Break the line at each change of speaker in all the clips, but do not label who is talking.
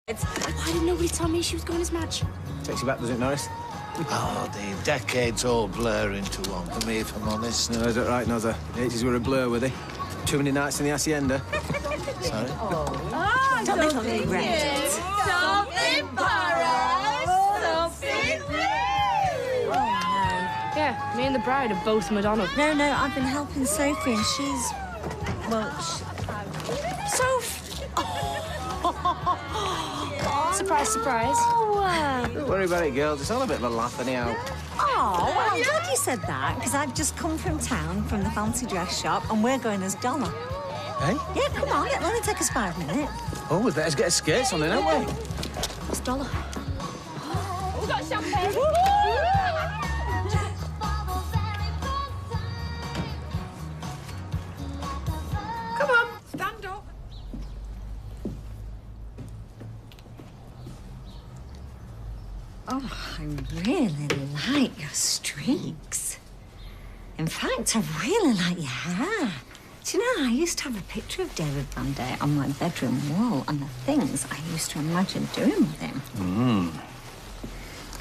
Why didn't nobody tell me she was going as Madge?
Takes you back, does it, Norris?
Oh, the decades all blur into one for me, if I'm honest.
No, is that right, Nozza? The 80s were a blur, were they? Too many nights in the hacienda.
Sorry?
Don't they look great?
Something Paris, something blue.
Oh, no.
Yeah, me and the bride are both Madonna.
No, I've been helping Sophie and she's... Well, Soph!
Surprise, surprise.
Oh,
Don't worry about it, girls. It's all a bit of a laugh, anyhow.
Oh, well, I'm glad you said that, because I've just come from town, from the fancy dress shop, and we're going as Dollar.
Hey?
Yeah, come on, it'll only take us 5 minutes.
Oh, we better get our skirts on then, haven't we?
It's Dollar.
We got champagne. Come on, stand up.
Oh, I really like your streaks. In fact, I really like your hair. Do you know, I used to have a picture of David Van Day on my bedroom wall and the things I used to imagine doing with him.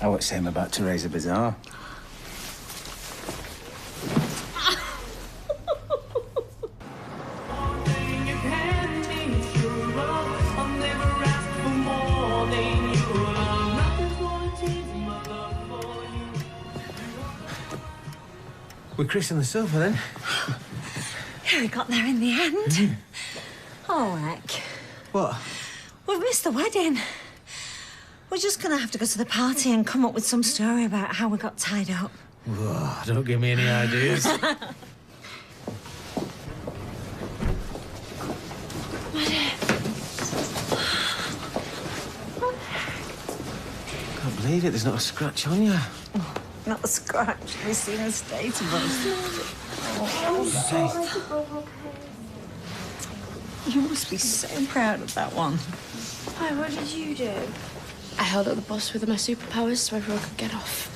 I would say him about Teresa Bizarre. We christened the sofa, then?
Yeah, we got there in the end. Oh, heck.
What?
We've missed the wedding. We're just gonna have to go to the party and come up with some story about how we got tied up.
Whoa, don't give me any ideas. Can't believe it, there's not a scratch on you.
Not a scratch. We've seen a state of us. You must be so proud of that one.
Why, what did you do? I held up the bus with my superpowers so everyone could get off.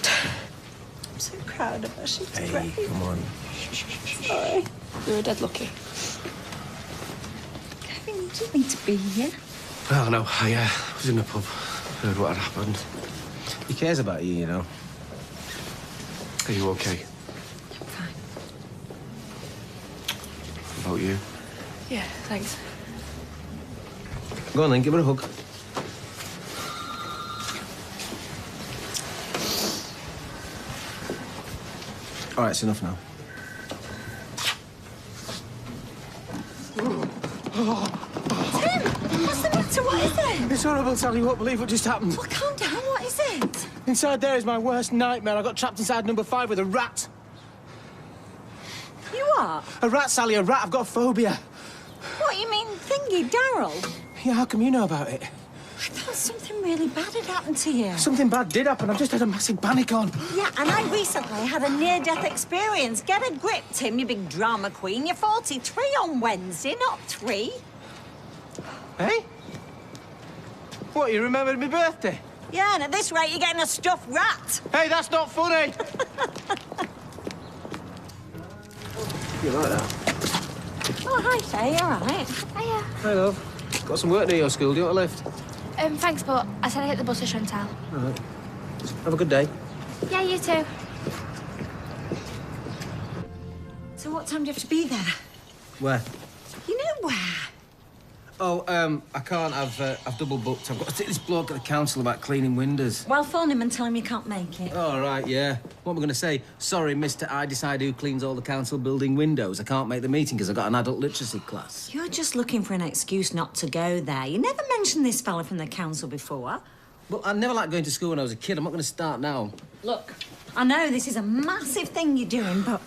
I'm so proud of her. She's
Hey,
great.
come on.
Sorry.
We were dead lucky.
Kevin, you didn't need to be here.
Well, no, I was in the pub. Heard what had happened. He cares about you, you know.
Are you okay?
I'm fine.
About you?
Yeah, thanks.
Go on then, give her a hug. All right, it's enough now.
Tim, what's the matter? What is it?
It's horrible, Sally. You won't believe what just happened.
Well, calm down. What is it?
Inside there is my worst nightmare. I got trapped inside number 5 with a rat.
You are?
A rat, Sally, a rat. I've got a phobia.
What, you mean thingy, Daryl?
Yeah, how come you know about it?
I thought something really bad had happened to you.
Something bad did happen. I've just had a massive panic on.
Yeah, and I recently had a near-death experience. Get a grip, Tim, you big drama queen. You're 43 on Wednesday, not 3.
Hey? What, you remembered my birthday?
Yeah, and at this rate, you're getting a stuffed rat.
Hey, that's not funny! You like that?
Oh, hi, Faye. You all right?
Hiya.
Hey, love. Got some work near your school. Do you want a lift?
Thanks, but I said I hit the bus with Chantal.
All right. Have a good day.
Yeah, you too.
So what time do you have to be there?
Where?
You know where?
Oh, I can't. I've double booked. I've got to take this bloke at the council about cleaning windows.
Well, phone him and tell him you can't make it.
All right, yeah. What am I going to say? Sorry, mister, I decide who cleans all the council building windows. I can't make the meeting because I've got an adult literacy class.
You're just looking for an excuse not to go there. You never mentioned this fella from the council before.
Well, I never liked going to school when I was a kid. I'm not going to start now.
Look, I know this is a massive thing you're doing, but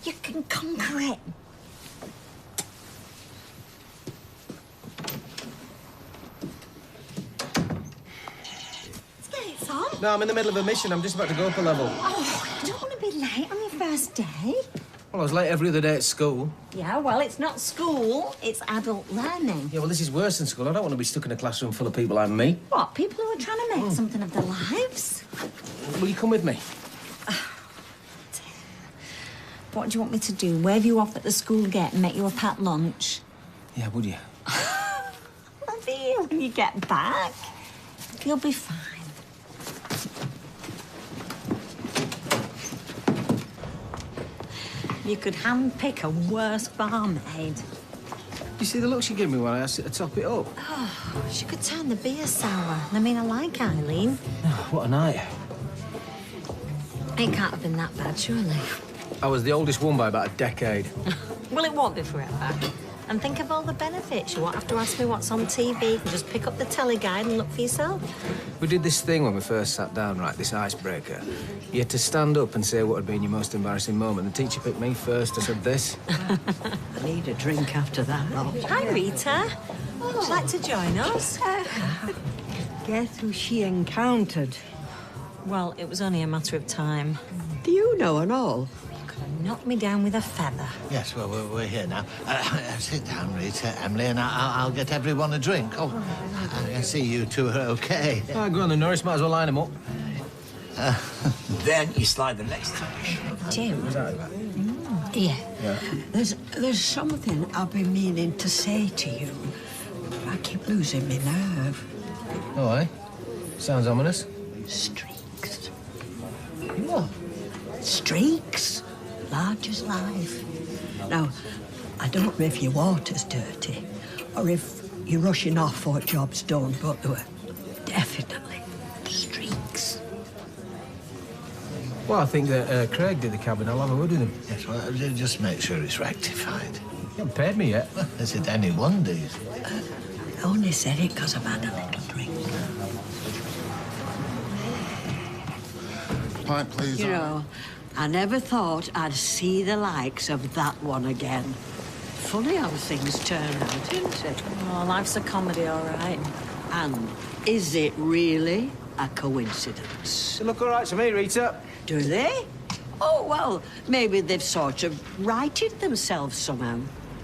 you can conquer it. It's on.
No, I'm in the middle of a mission. I'm just about to go up a level.
Oh, you don't want to be late on your first day.
Well, I was late every other day at school.
Yeah, well, it's not school, it's adult learning.
Yeah, well, this is worse than school. I don't want to be stuck in a classroom full of people like me.
What, people who are trying to make something of their lives?
Will you come with me?
What do you want me to do? Wave you off at the school gate and make you a packed lunch?
Yeah, would you?
Love you when you get back. You'll be fine. You could handpick a worse barmaid.
You see the look she gave me when I asked her to top it up?
Oh, she could turn the beer sour. I mean, I like Eileen.
What a night.
It can't have been that bad, surely.
I was the oldest one by about a decade.
Well, it won't be forever. And think of all the benefits. You won't have to ask me what's on TV. You can just pick up the telly guide and look for yourself.
We did this thing when we first sat down, right, this icebreaker. You had to stand up and say what had been your most embarrassing moment. The teacher picked me first. I said this.
I need a drink after that, love.
Hi, Rita. Would you like to join us?
Guess who she encountered?
Well, it was only a matter of time.
Do you know and all?
You could have knocked me down with a feather.
Yes, well, we're here now. Sit down, Rita, Emily, and I'll get everyone a drink. Oh, I see you two are okay.
Ah, go on then, Norris. Might as well line them up.
Then you slide the next time.
Jim.
Yeah. There's something I've been meaning to say to you. I keep losing my nerve.
Oh, aye? Sounds ominous.
Streaks.
What?
Streaks. Large as life. Now, I don't know if your water's dirty or if you're rushing off for job's done, but there were definitely streaks.
Well, I think that Craig did the cabin. I'll have a word with him.
Yes, well, just make sure it's rectified.
He hasn't paid me yet.
Is it any wonder?
I only said it because I've had a little drink.
Pint, please.
You know, I never thought I'd see the likes of that one again. Funny how things turn out, isn't it?
Oh, life's a comedy, all right.
And is it really a coincidence?
They look all right to me, Rita.
Do they? Oh, well, maybe they've sort of righted themselves somehow.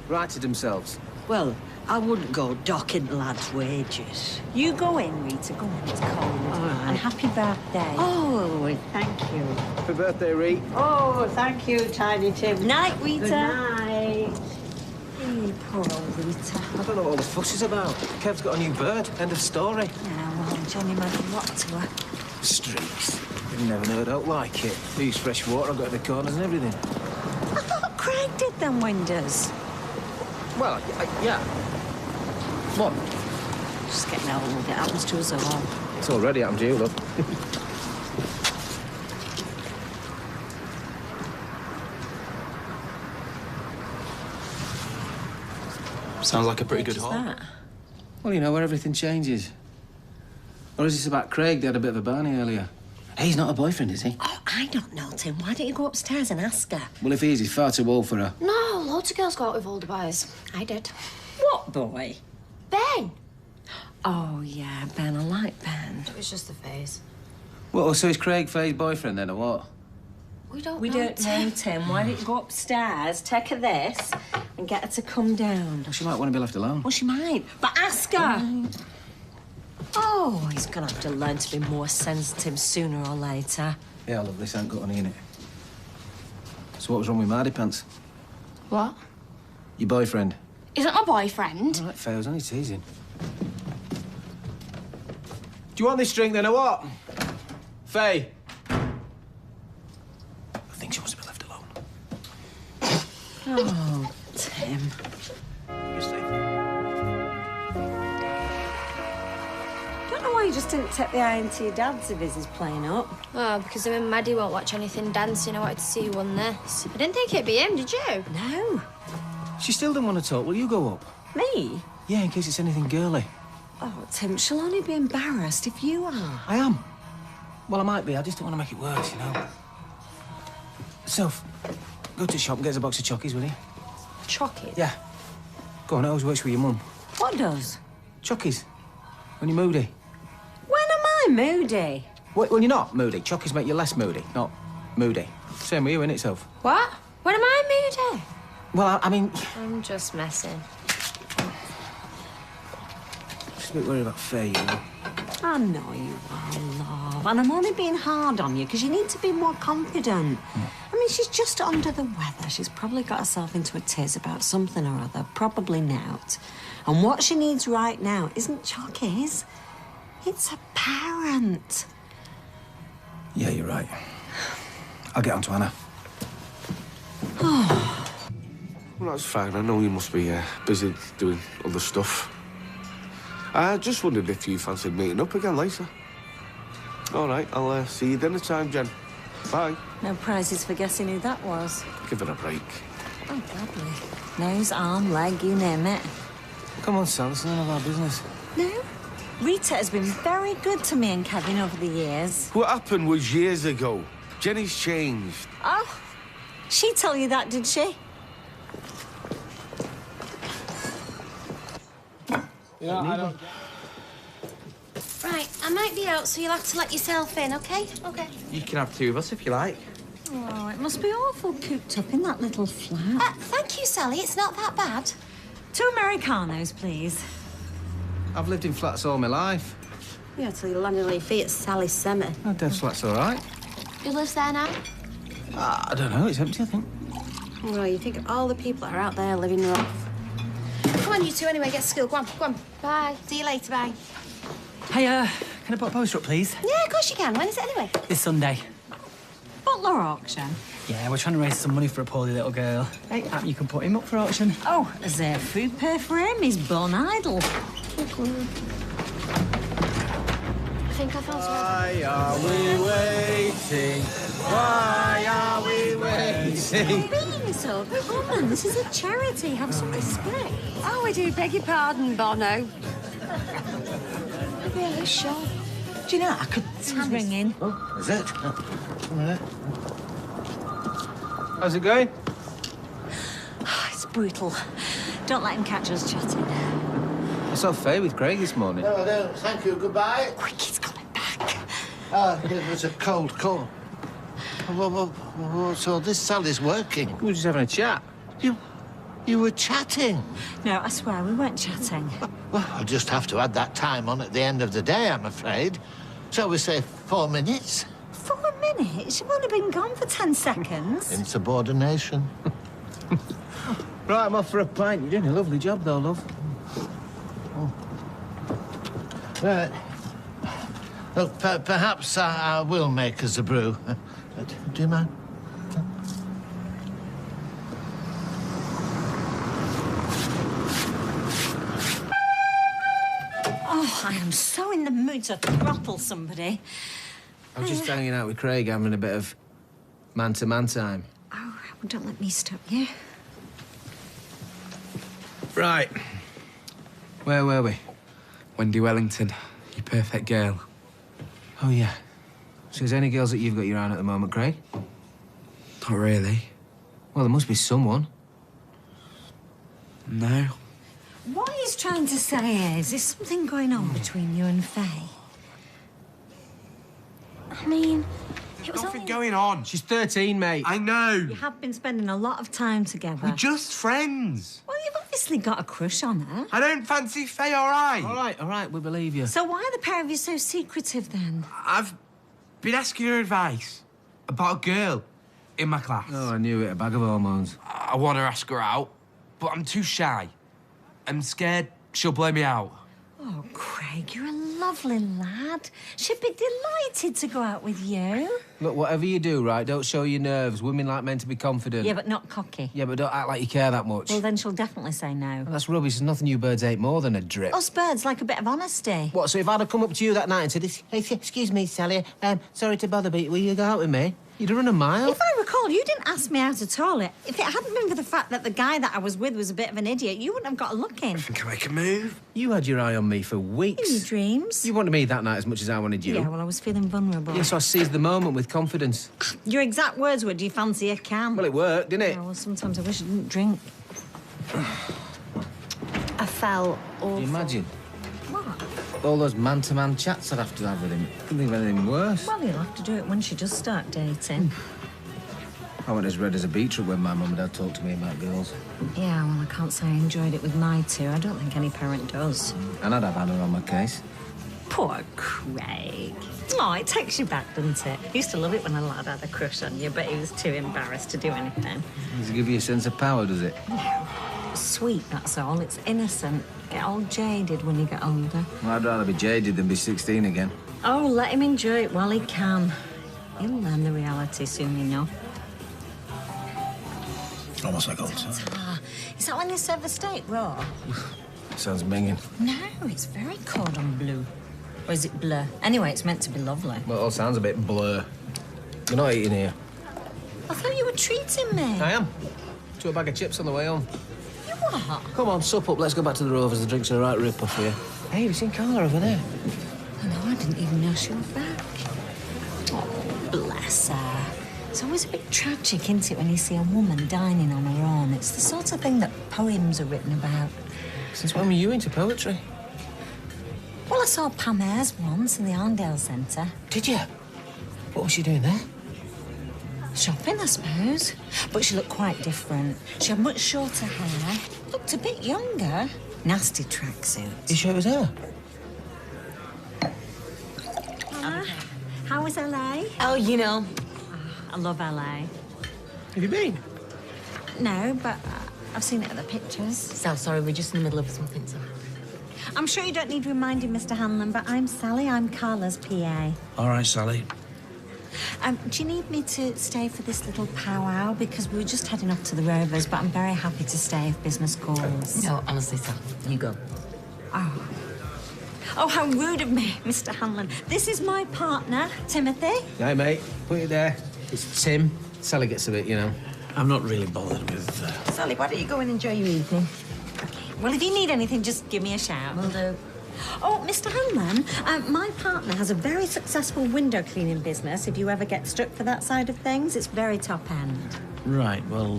Righted themselves.
Well, I wouldn't go docking lads' wages.
You go in, Rita. Go on, it's cold.
All right.
And happy birthday.
Oh, thank you.
Happy birthday, Rita.
Oh, thank you, Tiny Tim.
Night, Rita.
Good night.
Hey, poor old Rita.
I don't know what all the fuss is about. Kev's got a new bird. End of story.
Yeah, well, Johnny might have what to her.
Streaks. Never heard out like it. They use fresh water. I've got the corners and everything.
I thought Craig did them windows.
Well, yeah. What?
Just getting old. It happens to us all.
It's already happened to you, look.
Sounds like a pretty good haul.
That?
Well, you know, where everything changes. Or is this about Craig? They had a bit of a Barney earlier. He's not a boyfriend, is he?
Oh, I don't know, Tim. Why don't you go upstairs and ask her?
Well, if he is, he's far too old for her.
No, loads of girls go out with older boys. I did.
What boy?
Ben!
Oh, yeah, Ben. I like Ben.
It was just a phase.
Well, so is Craig Faye's boyfriend then, or what?
We don't
We
know.
don't know, Tim. Why don't you go upstairs, take her this, and get her to come down?
Well, she might want to be left alone.
Well, she might, but ask her. Oh, he's gonna have to learn to be more sensitive sooner or later.
Yeah, love, this ain't got any in it. So what was wrong with Mardy Pants?
What?
Your boyfriend?
Isn't my boyfriend?
All right, Faye, I was only teasing. Do you want this drink then, or what? Faye? I think she wants to be left alone.
Oh, Tim.
You stay.
Don't know why you just didn't take the iron to your dad's if his is playing up.
Oh, because him and Maddie won't watch anything dancing. I wanted to see who won this. I didn't think it'd be him, did you?
No.
She still didn't want to talk. Will you go up?
Me?
Yeah, in case it's anything girly.
Oh, Tim, she'll only be embarrassed if you are.
I am. Well, I might be. I just don't want to make it worse, you know. Soph, go to the shop and get us a box of chockies, will you?
Chockies?
Yeah. Go on, it always works with your mum.
What does?
Chockies. When you're moody.
When am I moody?
When you're not moody. Chockies make you less moody, not moody. Same with you, innit, Soph?
What? When am I moody?
Well, I mean...
I'm just messing.
Just a bit worried about Faye, you know.
I know you are, love. And I'm only being hard on you because you need to be more confident. I mean, she's just under the weather. She's probably got herself into a tiz about something or other, probably nout. And what she needs right now isn't chockies. It's apparent.
Yeah, you're right. I'll get on to Anna.
Well, that's fine. I know you must be busy doing other stuff. I just wondered if you fancied meeting up again later. All right, I'll see you dinner time, Jen. Bye.
No prizes for guessing who that was.
Give it a break.
Oh, gladly. Nose, arm, leg, you name it.
Come on, Sal, it's none of our business.
No? Rita has been very good to me and Kevin over the years.
What happened was years ago. Jenny's changed.
Oh, she tell you that, did she?
Yeah, I don't...
Right, I might be out, so you'll have to let yourself in, OK? OK.
You can have two of us if you like.
Oh, it must be awful cooped up in that little flat.
Thank you, Sally. It's not that bad.
2 Americanos, please.
I've lived in flats all my life.
Yeah, till you landed on your feet at Sally's Semi.
Oh, Dev's flat's all right.
Who lives there now?
I don't know, it's empty, I think.
Well, you think of all the people that are out there living rough. Come on, you two, anyway, get to school. Go on, go on. Bye. See you later, bye.
Hey, can I put a poster up, please?
Yeah, of course you can. When is it anyway?
This Sunday.
Butler auction.
Yeah, we're trying to raise some money for a poorly little girl. Hey, you can put him up for auction.
Oh, is there food pay for him? He's born idle.
I think I found some.
Why are we waiting? Why are we waiting?
Being so common. This is a charity. Have some respect.
Oh, we do beg your pardon, Bono.
Really sure.
Do you know, I could...
Someone's ringing.
Oh, is it? A minute.
How's it going?
Oh, it's brutal. Don't let him catch us chatting.
I saw Faye with Craig this morning.
No, no, thank you. Goodbye.
Quick, he's coming back.
It was a cold call. So this Sally's working.
We were just having a chat.
You were chatting.
No, I swear, we weren't chatting.
Well, I'll just have to add that time on at the end of the day, I'm afraid. Shall we say 4 minutes?
4 minutes? You've only been gone for 10 seconds.
Insubordination.
Right, I'm off for a pint. You're doing a lovely job, though, love.
Right. Look, perhaps I will make us a brew. Do you mind?
Oh, I am so in the mood to throttle somebody.
I was just hanging out with Craig, having a bit of man-to-man time.
Oh, well, don't let me stop you.
Right. Where were we?
Wendy Wellington, your perfect girl.
Oh, yeah. So is there any girls that you've got your eye on at the moment, Craig?
Not really.
Well, there must be someone.
No.
What he's trying to say is, there's something going on between you and Faye.
I mean, it was
Nothing
only...
going on.
She's 13, mate.
I know.
You have been spending a lot of time together.
We're just friends.
Well, you've obviously got a crush on her.
I don't fancy Faye, all right?
All right, we believe you.
So why are the pair of you so secretive, then?
I've been asking her advice about a girl in my class.
Oh, I knew it, a bag of hormones.
I want to ask her out, but I'm too shy. I'm scared she'll blame me out.
Oh, Craig, you're a lovely lad. She'd be delighted to go out with you.
Look, whatever you do, right, don't show your nerves. Women like men to be confident.
Yeah, but not cocky.
Yeah, but don't act like you care that much.
Well, then she'll definitely say no.
Well, that's rubbish. There's nothing you birds hate more than a drip.
Us birds like a bit of honesty.
What, so if I'd have come up to you that night and said, hey, excuse me, Sally, sorry to bother, but will you go out with me? You'd have run a mile.
If I recall, you didn't ask me out at all. If it hadn't been for the fact that the guy that I was with was a bit of an idiot, you wouldn't have got a look in.
I think I make a move.
You had your eye on me for weeks.
In your dreams.
You wanted me that night as much as I wanted you.
Yeah, well, I was feeling vulnerable.
Yeah, so I seized the moment with confidence.
Your exact words were, do you fancy a can?
Well, it worked, didn't it?
Yeah, well, sometimes I wish I didn't drink.
I felt awful.
Can you imagine?
What?
All those man-to-man chats I'd have to have with him. Couldn't think of anything worse.
Well, you'll have to do it when she does start dating.
I went as red as a beetroot when my mum and dad talked to me about girls.
Yeah, well, I can't say I enjoyed it with my two. I don't think any parent does.
And I'd have Anna on my case.
Poor Craig. Oh, it takes you back, doesn't it? I used to love it when a lad had a crush on you, but he was too embarrassed to do anything.
Does it give you a sense of power, does it?
sweet, that's all. It's innocent. Get all jaded when you get older.
Well, I'd rather be jaded than be 16 again.
Oh, let him enjoy it while he can. He'll learn the reality soon enough.
Almost like old
Is that when they serve the steak raw?
Sounds minging.
No, it's very cordon bleu. Or is it bleu? Anyway, it's meant to be lovely.
Well, it all sounds a bit blur. You're not eating here.
I thought you were treating me.
I am. To a bag of chips on the way home.
You what?
Come on, sup up. Let's go back to the Rovers. The drinks are a right rip-off here. Hey, have you seen Carla over there?
I know, I didn't even know she was back. Oh, bless her. It's always a bit tragic, isn't it, when you see a woman dining on her own? It's the sort of thing that poems are written about.
Since when were you into poetry?
Well, I saw Pam Ayres once in the Arndale Centre.
Did you? What was she doing there?
Shopping, I suppose. But she looked quite different. She had much shorter hair, looked a bit younger. Nasty tracksuit.
You sure it was her?
How was LA?
Oh, you know.
I love LA.
Have you been?
No, but I've seen it at the pictures.
So sorry, we're just in the middle of something, so...
I'm sure you don't need reminding, Mr. Hanlon, but I'm Sally. I'm Carla's PA.
All right, Sally.
Do you need me to stay for this little powwow? Because we were just heading off to the Rovers, but I'm very happy to stay if business calls.
No, honestly, Sal, you go.
Oh. Oh, how rude of me, Mr. Hanlon. This is my partner, Timothy.
Hey, mate. Put it there. It's Tim. Sally gets a bit, you know.
I'm not really bothered with...
Sally, why don't you go and enjoy your evening? OK. Well, if you need anything, just give me a shout.
Will do.
Oh, Mr. Hanlon, my partner has a very successful window cleaning business. If you ever get stuck for that side of things, it's very top end.
Right, well...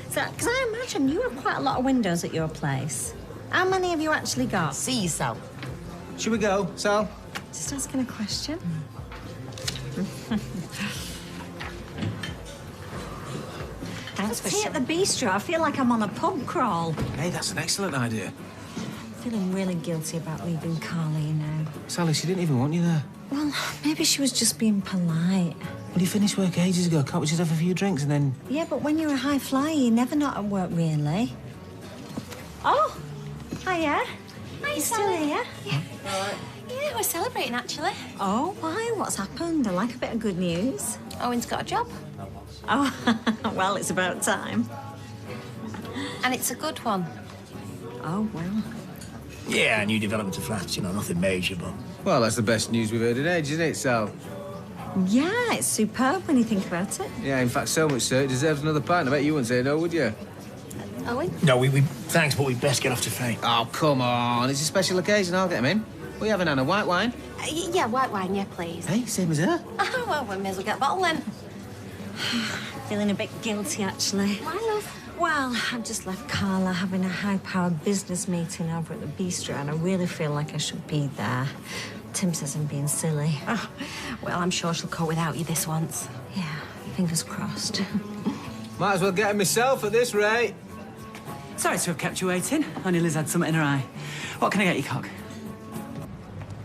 So, because I imagine you have quite a lot of windows at your place. How many have you actually got?
See you, Sal.
Should we go, Sal?
Just asking a question. Thanks for tea at the bistro. I feel like I'm on a pub crawl.
Hey, that's an excellent idea.
Feeling really guilty about leaving Carla, you know.
Sally, she didn't even want you there.
Well, maybe she was just being polite.
Well, you finished work ages ago. Can't we just have a few drinks and then...
Yeah, but when you're a high flyer, you're never not at work, really. Oh, hiya.
Hi,
You still
Sally.
here?
Yeah. Yeah, we're celebrating, actually.
Oh, why? What's happened? I like a bit of good news.
Owen's got a job.
Oh, well, it's about time.
And it's a good one.
Oh, well.
Yeah, new development of flats, you know, nothing major, but...
Well, that's the best news we've heard in ages, isn't it, Sal?
Yeah, it's superb when you think about it.
Yeah, in fact, so much so, it deserves another pint. I bet you wouldn't say no, would you?
Owen?
No, we thanks, but we'd best get off to Faye.
Oh, come on. It's a special occasion. I'll get him in. What are you having, Anna? White wine?
Yeah, white wine, yeah, please.
Hey, same as her.
Oh, well, we may as well get a bottle then.
Feeling a bit guilty, actually.
Why, love?
Well, I've just left Carla having a high-powered business meeting over at the bistro, and I really feel like I should be there. Tim says I'm being silly.
Oh, well, I'm sure she'll go without you this once.
Yeah, fingers crossed.
Might as well get him myself at this rate.
Sorry to have kept you waiting. Only Liz had something in her eye. What can I get you, Cock?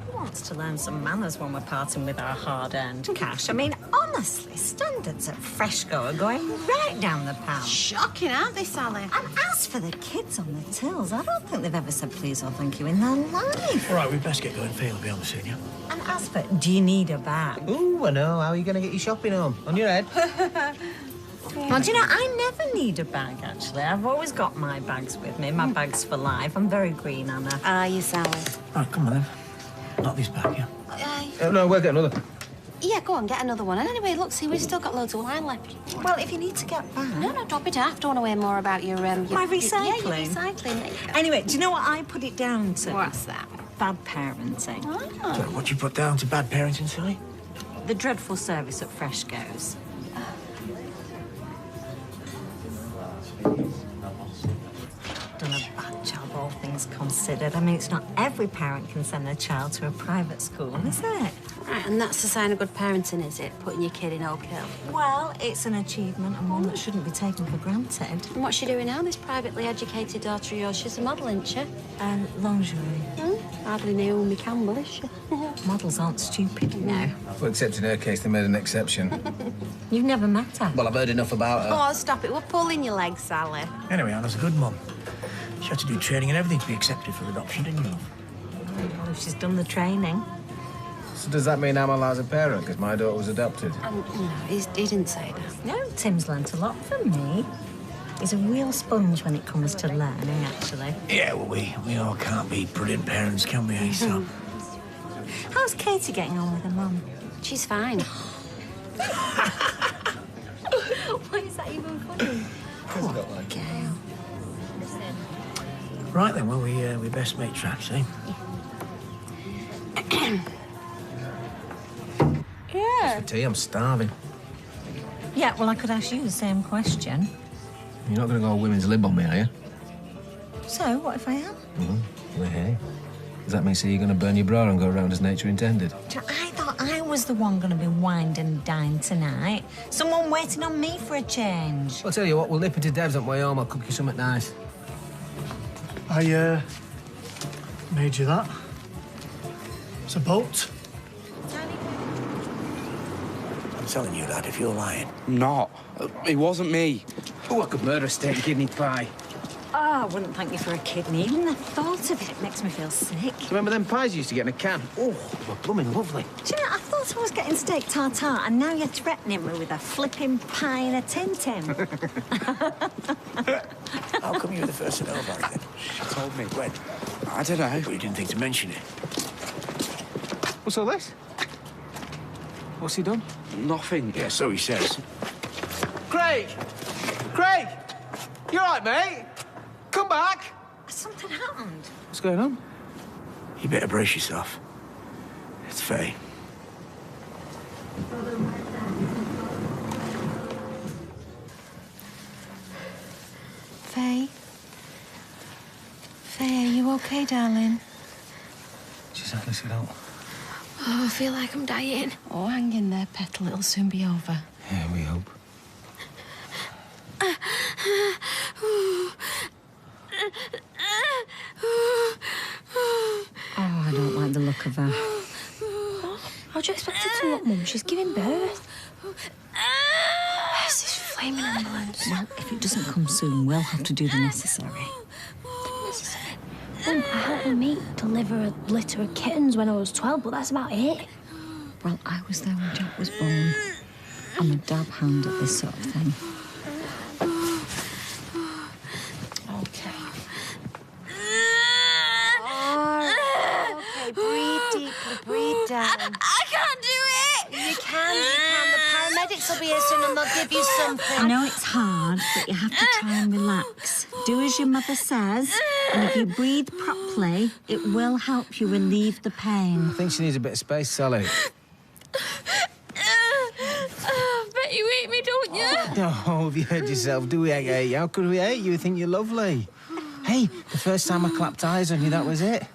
Who wants to learn some manners when we're parting with our hard-earned cash? I mean, honestly, standards at Fresco are going right down the pan.
Shocking, aren't they, Sally?
And as for the kids on the tills, I don't think they've ever said please or thank you in their life.
All right, we'd best get going. Faye will be on the scene, yeah?
And as for, do you need a bag?
Ooh, I know. How are you going to get your shopping home? On your head?
Well, do you know, I never need a bag, actually. I've always got my bags with me, my bags for life. I'm very green, Anna.
Are you, Sally?
All right, come on, then. Not this bag, yeah?
No, we'll get another.
Yeah, go on, get another one. And anyway, look, see, we've still got loads of wine left.
Well, if you need to get back...
No, don't be daft. Don't want to hear more about your...
My recycling?
Yeah, your recycling. There you go.
Anyway, do you know what I put it down to?
What's that?
Bad parenting.
Oh.
So what you put down to bad parenting, Sally?
The dreadful service at Fresco's. Done a bad job, all things considered. I mean, it's not every parent can send their child to a private school, is it?
Right, and that's a sign of good parenting, is it? Putting your kid in Oak Hill.
Well, it's an achievement and one that shouldn't be taken for granted.
And what's she doing now, this privately educated daughter of yours? She's a model, isn't she?
Lingerie.
Hardly Naomi Campbell, is she?
Models aren't stupid, you know.
Well, except in her case, they made an exception.
You've never met her.
Well, I've heard enough about her.
Oh, stop it. We're pulling your legs, Sally.
Anyway, Anna's a good mum. She had to do training and everything to be accepted for adoption, didn't you, love?
Well, if she's done the training.
So does that mean I'm allowed as a parent because my daughter was adopted?
No, he didn't say that.
No, Tim's learnt a lot from me. He's a real sponge when it comes to learning, actually.
Yeah, well, we all can't be brilliant parents, can we, eh, so?
How's Katie getting on with her mum?
She's fine.
Why is that even funny? Poor girl.
Right then, well, we best make tracks, eh?
Yeah.
For tea, I'm starving.
Yeah, well, I could ask you the same question.
You're not going to go women's lib on me, are you?
So, what if I am?
Well, hey. Does that mean so you're going to burn your bra and go around as nature intended?
I thought I was the one going to be wined and dined tonight. Someone waiting on me for a change.
I'll tell you what, we'll nip into Dev's on the way home. I'll cook you something nice.
I, made you that. It's a boat. I'm telling you, lad, if you're lying.
I'm not. It wasn't me.
Oh, I could murder a steak and kidney pie.
Oh, I wouldn't thank you for a kidney. Even the thought of it makes me feel sick.
Remember them pies you used to get in a can? Oh, they were blooming lovely.
Do you know, I thought I was getting steak tartare, and now you're threatening me with a flipping pie in a Tim Tim.
How come you were the first to know about it?
She told me.
When?
I don't know.
Well, you didn't think to mention it.
What's all this? What's he done?
Nothing.
Yeah, so he says.
Craig! Craig! You all right, mate? Come back!
Something happened.
What's going on?
You better brace yourself. It's Faye.
Faye? Faye, are you okay, darling?
She's had this, out.
Oh, I feel like I'm dying.
Oh, hang in there, Petal. It'll soon be over.
Yeah, we hope.
Oh, I don't like the look of her.
How'd you expect it to look, Mum? She's giving birth. Where's this flaming ambulance?
Well, if it doesn't come soon, we'll have to do the necessary.
Mum, I helped my mate deliver a litter of kittens when I was 12, but that's about it.
Well, I was there when Jack was born. I'm a dab hand at this sort of thing.
Okay. Okay, breathe deeply, breathe down.
I can't do it!
You can. The paramedics will be here soon and they'll give you something.
I know it's hard, but you have to try and relax. Do as your mother says, and if you breathe properly, it will help you relieve the pain.
I think she needs a bit of space, Sally.
Bet you hate me, don't you?
Oh, have you heard yourself? Do we hate you? How could we hate you? We think you're lovely. Hey, the first time I clapped eyes on you, that was it.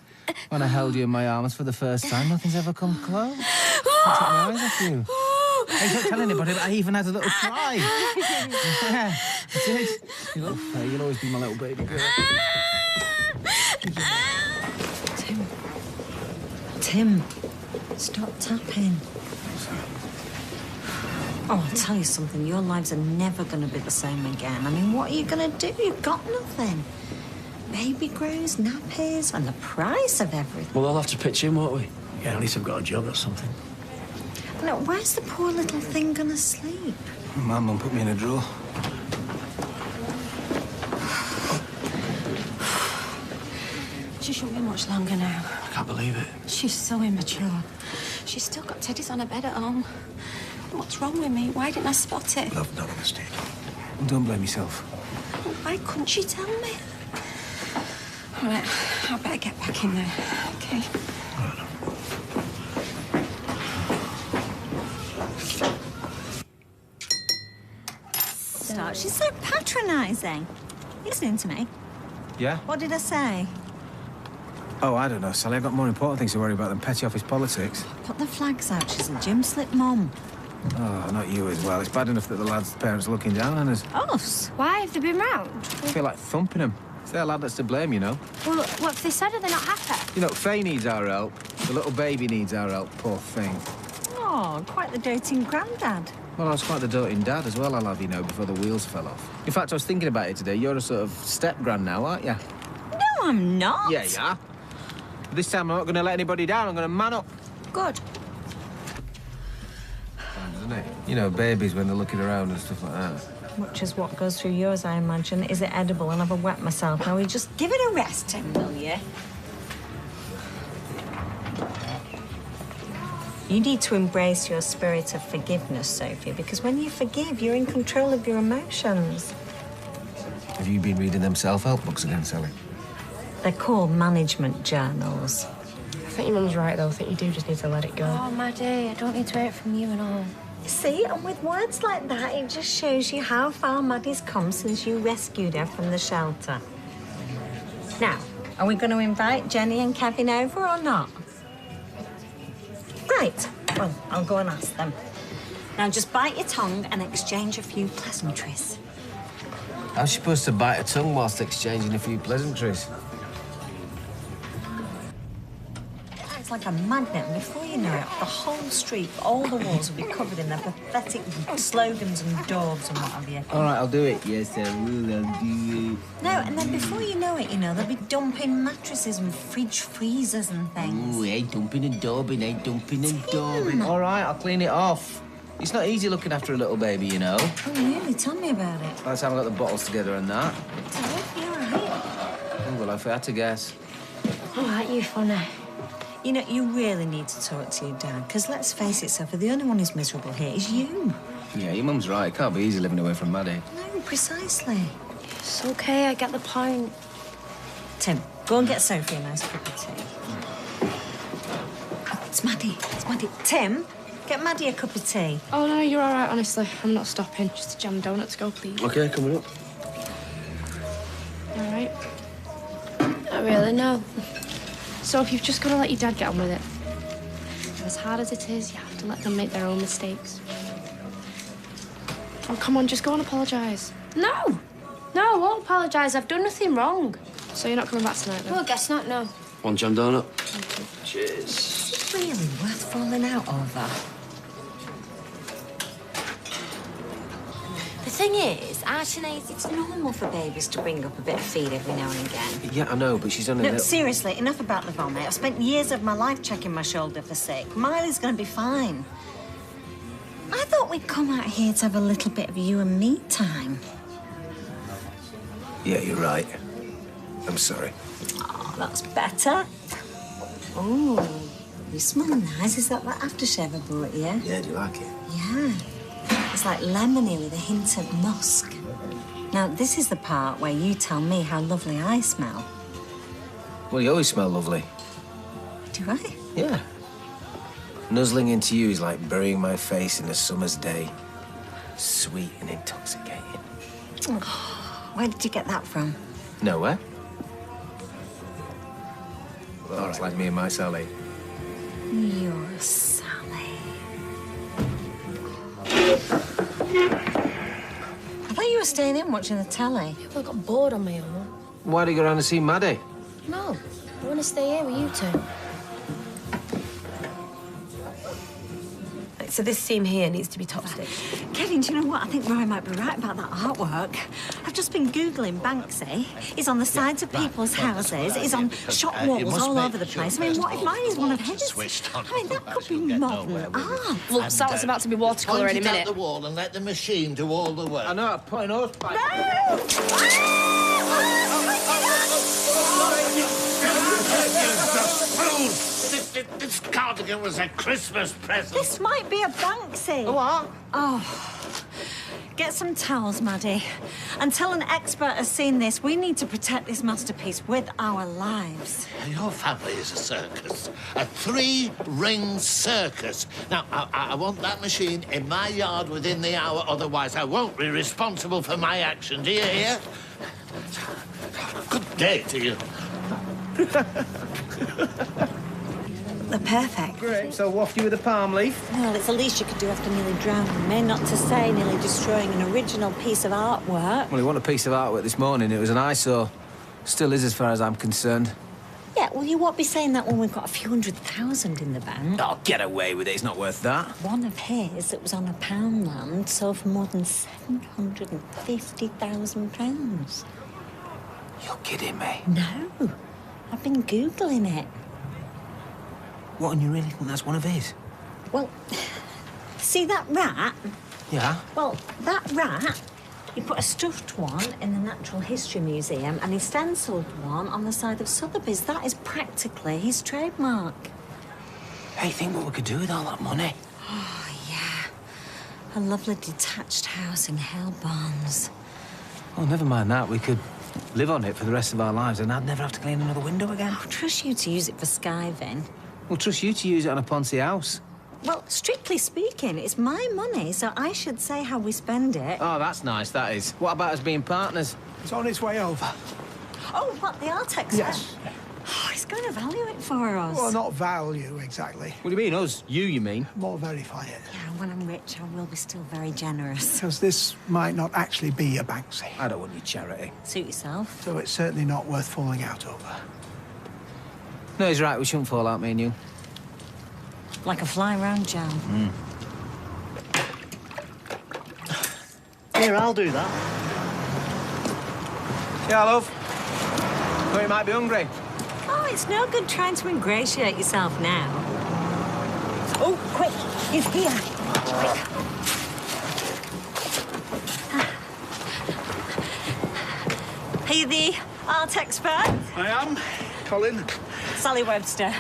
When I held you in my arms for the first time, nothing's ever come close. I took my eyes off you. Hey, don't tell anybody, but I even had a little cry. Yeah, I did. You look fair. You'll always be my little baby girl.
Tim, stop tapping. Oh, I'll tell you something. Your lives are never going to be the same again. I mean, what are you going to do? You've got nothing. Baby grows, nappies, and the price of everything.
Well, I'll have to pitch in, won't we? Yeah, at least I've got a job or something.
No, where's the poor little thing going to sleep?
My mum put me in a drawer.
She shouldn't be much longer now.
I can't believe it.
She's so immature. She's still got teddies on her bed at home. What's wrong with me? Why didn't I spot it?
Love, not a mistake.
Don't blame yourself.
Why couldn't she tell me? All right, I better get back in there, okay?
Start. She's so patronising. Listening to me.
Yeah?
What did I say?
Oh, I don't know, Sally. I've got more important things to worry about than petty office politics.
Put the flags out. She's a gym slip mum.
Oh, not you as well. It's bad enough that the lad's parents are looking down on us.
Us?
Why have they been round?
I feel like thumping them. It's their lad that's to blame, you know.
Well, what if they said are they not happy?
You know, Faye needs our help. The little baby needs our help, poor thing.
Oh, quite the doting granddad.
Well, I was quite the doting dad as well, I'll have you know, before the wheels fell off. In fact, I was thinking about it today. You're a sort of step-grand now, aren't you?
I'm not.
Yeah, you are. This time I'm not going to let anybody down. I'm going to man up.
Good.
Doesn't it? You know, babies when they're looking around and stuff like that.
Much as what goes through yours, I imagine. Is it edible? And I've a wet myself. Now, we just give it a rest, Tim, will you? You need to embrace your spirit of forgiveness, Sophie, because when you forgive, you're in control of your emotions.
Have you been reading them self-help books again, Sally?
They're called management journals.
I think your mum's right, though. I think you do just need to let it go.
Oh, Maddie, I don't need to hear it from you and all.
See, and with words like that, it just shows you how far Maddie's come since you rescued her from the shelter. Now, are we going to invite Jenny and Kevin over or not? Right. Well, I'll go and ask them. Now, just bite your tongue and exchange a few pleasantries.
How's she supposed to bite her tongue whilst exchanging a few pleasantries?
It's like a magnet, and before you know it, the whole street, all the walls will be covered in their pathetic slogans and daubs and what have you.
All right, I'll do it. Yes, I will. I'll do it.
No, and then before you know it, they'll be dumping mattresses and fridge freezers and things.
Ooh, ain't dumping and daubing, ain't dumping and daubing. All right, I'll clean it off. It's not easy looking after a little baby, you know.
Oh, really? Tell me about it.
By the time I got the bottles together and that.
Sophie, all right?
Oh, well, if I had to guess.
Oh, aren't you funny?
You know, you really need to talk to your dad, because let's face it, Sophie, the only one who's miserable here is you.
Yeah, your mum's right. It can't be easy living away from Maddie.
No, precisely.
It's okay, I get the point.
Tim, go and get Sophie a nice cup of tea. Oh, it's Maddie. It's Maddie. Tim, get Maddie a cup of tea.
Oh, no, you're all right, honestly. I'm not stopping. Just a jam donut to go, please.
Okay, coming up.
All right? Not really, no. So if you've just got to let your dad get on with it. As hard as it is, you have to let them make their own mistakes. Oh, come on, just go and apologise.
No! No, I won't apologise. I've done nothing wrong.
So you're not coming back tonight, then?
Well, I guess not, no.
One jam donut.
Cheers.
Is it really worth falling out over? The thing is, Sinead, it's normal for babies to bring up a bit of feed every now and again.
Yeah, I know, but she's only...
No, seriously, enough about the vomit. I've spent years of my life checking my shoulder for sick. Miley's going to be fine. I thought we'd come out here to have a little bit of you and me time.
Yeah, you're right. I'm sorry.
Oh, that's better. Oh, you smell nice. Is that aftershave I brought you?
Yeah, do you like it?
Yeah. It's like lemony with a hint of musk. Now, this is the part where you tell me how lovely I smell.
Well, you always smell lovely.
Do I?
Yeah. Nuzzling into you is like burying my face in a summer's day. Sweet and intoxicating.
Oh, where did you get that from?
Nowhere. Well, it's like me and my Sally.
Your Sally. I thought you were staying in watching the telly.
Yeah, well, I got bored on my own.
Why do you go around to see Maddie?
No, I want to stay here with you two. So this scene here needs to be top stitched.
Kevin, do you know what? I think Roy might be right about that artwork. I've just been Googling Banksy. He's on the sides of people's houses. He's on shop walls all over the place. I mean, what if mine is one of his? I mean, that could be modern art.
Well, Sal's about to be watercolour any minute.
Point it out the wall and let the machine do all the work.
I know, I'm putting horse pipe.
This cardigan was a Christmas present.
This might be a Banksy.
A what?
Oh. Get some towels, Maddie. Until an expert has seen this, we need to protect this masterpiece with our lives.
Your family is a circus. A three-ring circus. Now, I want that machine in my yard within the hour, otherwise I won't be responsible for my action. Do you hear? Good day to you.
They're perfect.
Great, so waft you with a palm leaf.
Well, it's the least you could do after nearly drowning me, not to say nearly destroying an original piece of artwork.
Well, he won a piece of artwork this morning. It was an eyesore. Still is, as far as I'm concerned.
Yeah, well, you won't be saying that when we've got a few $100,000 in the bank.
Oh, get away with it. It's not worth that.
One of his that was on a Poundland sold for more than £750,000.
You're kidding me.
No, I've been Googling it.
What, and you really think that's one of his?
Well, see that rat?
Yeah?
Well, that rat, he put a stuffed one in the Natural History Museum and he stenciled one on the side of Sotheby's. That is practically his trademark.
Hey, think what we could do with all that money.
Oh, yeah. A lovely detached house in Hale Barnes.
Oh, never mind that. We could live on it for the rest of our lives and I'd never have to clean another window again.
I'll trust you to use it for skiving.
We'll trust you to use it on a Ponzi house.
Well, strictly speaking, it's my money, so I should say how we spend it.
Oh, that's nice, that is. What about us being partners?
It's on its way over.
Oh, what, the Artex?
Yes.
Oh, he's going to value it for us.
Well, not value, exactly.
What do you mean, us? You mean?
More verify it.
Yeah, when I'm rich, I will be still very generous.
Because this might not actually be a Banksy.
I don't want your charity.
Suit yourself.
So it's certainly not worth falling out over.
No, he's right. We shouldn't fall out, me and you.
Like a fly round jam.
Here, I'll do that.
Yeah, love. Thought you might be hungry.
Oh, it's no good trying to ingratiate yourself now. Oh, quick, he's here. Quick. Are you the art expert?
I am. Colin.
Sally Webster.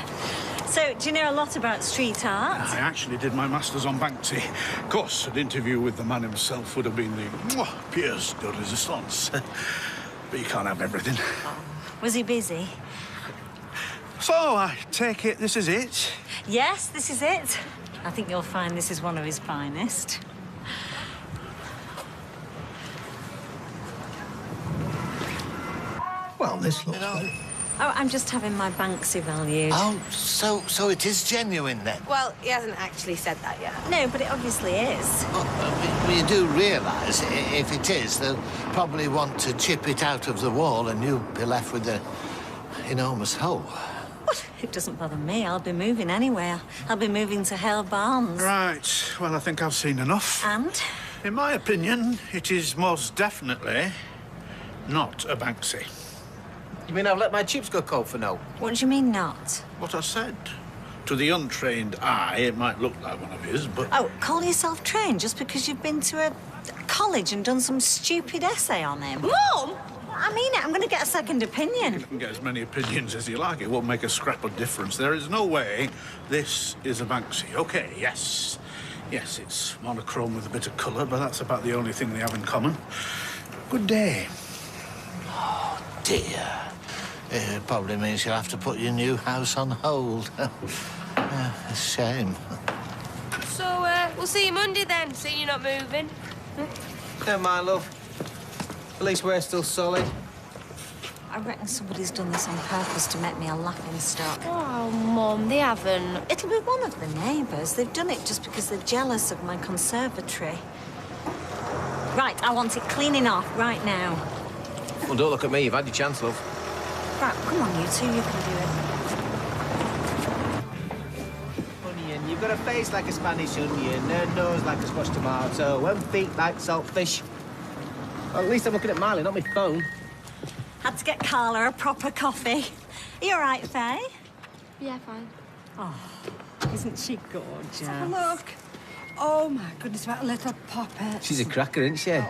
So, do you know a lot about street art?
I actually did my master's on Banksy. Of course, an interview with the man himself would have been the pièce de résistance. But you can't have everything.
Was he busy?
So, I take it this is it?
Yes, this is it. I think you'll find this is one of his finest.
Well, this looks very...
Oh, I'm just having my Banks evaluated.
Oh, so it is genuine then?
Well, he hasn't actually said that yet.
No, but it obviously is.
Well, you do realise, if it is, they'll probably want to chip it out of the wall and you'll be left with an enormous hole.
Well, it doesn't bother me. I'll be moving anywhere. I'll be moving to Hale Barnes.
Right. Well, I think I've seen enough.
And?
In my opinion, it is most definitely not a Banksy.
You mean I've let my chips go cold for now?
What do you mean not?
What I said. To the untrained eye, it might look like one of his, but...
Oh, call yourself trained just because you've been to a college and done some stupid essay on him? Mum! I mean it. I'm going to get a second opinion.
You can get as many opinions as you like. It won't make a scrap of difference. There is no way this is a Banksy. OK, yes. Yes, it's monochrome with a bit of colour, but that's about the only thing they have in common. Good day.
Oh, dear. It probably means you'll have to put your new house on hold. A shame.
So, we'll see you Monday then, seeing you're not moving.
Never mind, love. At least we're still solid.
I reckon somebody's done this on purpose to make me a laughing stock.
Oh, Mum, they haven't.
It'll be one of the neighbours. They've done it just because they're jealous of my conservatory. Right, I want it cleaning off right now.
Well, don't look at me. You've had your chance, love.
Right, come on, you two, you can do it.
Onion, you've got a face like a Spanish onion, a nose like a squash tomato, and feet like saltfish. Well, at least I'm looking at Miley, not my phone.
Had to get Carla a proper coffee. Are you all right, Faye?
Yeah, fine.
Oh, isn't she gorgeous?
Have a look. Oh, my goodness, what a little poppet.
She's a cracker, isn't she?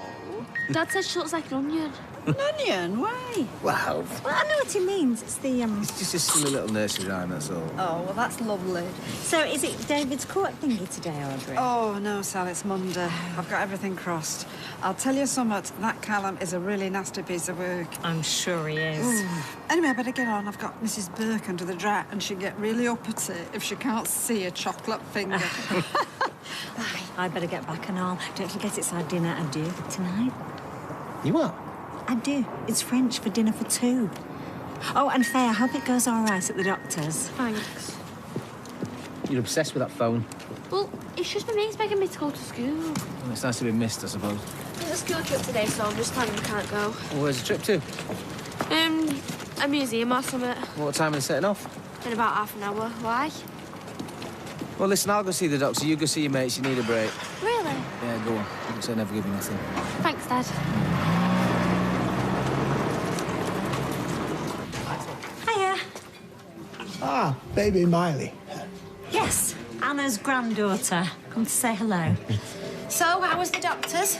Dad said she looks like an onion.
An onion? Why?
Wow.
Well, I know what he means. It's the,
It's just a silly little nursery rhyme, that's all.
Oh, well, that's lovely.
So, is it David's court thingy today, Audrey?
Oh, no, Sal, it's Monday. I've got everything crossed. I'll tell you something, that Callum is a really nasty piece of work.
I'm sure he is.
Anyway, I better get on. I've got Mrs. Burke under the drat, and she'll get really uppity if she can't see a chocolate finger.
I better get back and all. Don't forget it's our dinner adieu tonight.
You what?
Adieu. It's French for dinner for two. Oh, and Faye, I hope it goes all right at the doctor's.
Thanks.
You're obsessed with that phone.
Well, it's just my mate's begging me to go to school.
Well, it's nice to be missed, I suppose.
There's a school trip today, so I'm just planning I can't go.
Well, where's the trip to?
A museum or something.
What time are they setting off?
In about half an hour. Why?
Well, listen, I'll go see the doctor. You go see your mates. You need a break.
Really?
Yeah, go on. Don't say never give you nothing.
Thanks, Dad.
Ah, baby Miley.
Yes, Anna's granddaughter. Come to say hello.
So, how was the doctors?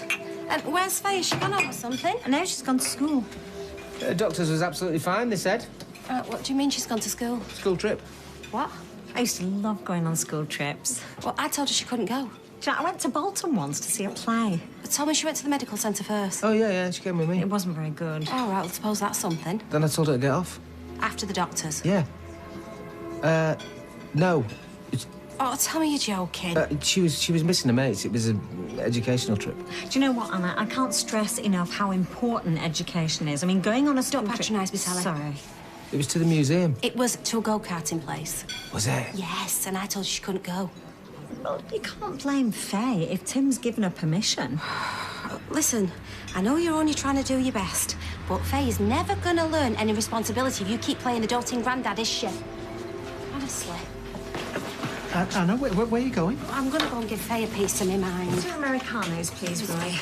Where's Faye? Has she gone off or something?
I know she's gone to school.
Doctors was absolutely fine, they said.
What do you mean she's gone to school?
School trip.
What?
I used to love going on school trips.
Well, I told her she couldn't go.
Do you know, I went to Bolton once to see a play.
But told me she went to the medical centre first.
Oh, yeah, she came with me.
It wasn't very good.
All right, well, suppose that's something.
Then I told her to get off.
After the doctors?
Yeah. No.
Oh, tell me you're joking.
She was missing her mates. It was an educational trip.
Do you know what, Anna? I can't stress enough how important education is. I mean, going on a school
Don't
trip...
patronise me, Sally.
Sorry.
It was to the museum.
It was to a go-karting place.
Was it?
Yes, and I told her she couldn't go.
Well, you can't blame Faye if Tim's given her permission.
Listen, I know you're only trying to do your best, but Faye is never going to learn any responsibility if you keep playing the doting granddad, is she? Honestly.
Anna, where are you going?
I'm going to go and give Faye a piece of my mind.
2 Americanos, please, Roy.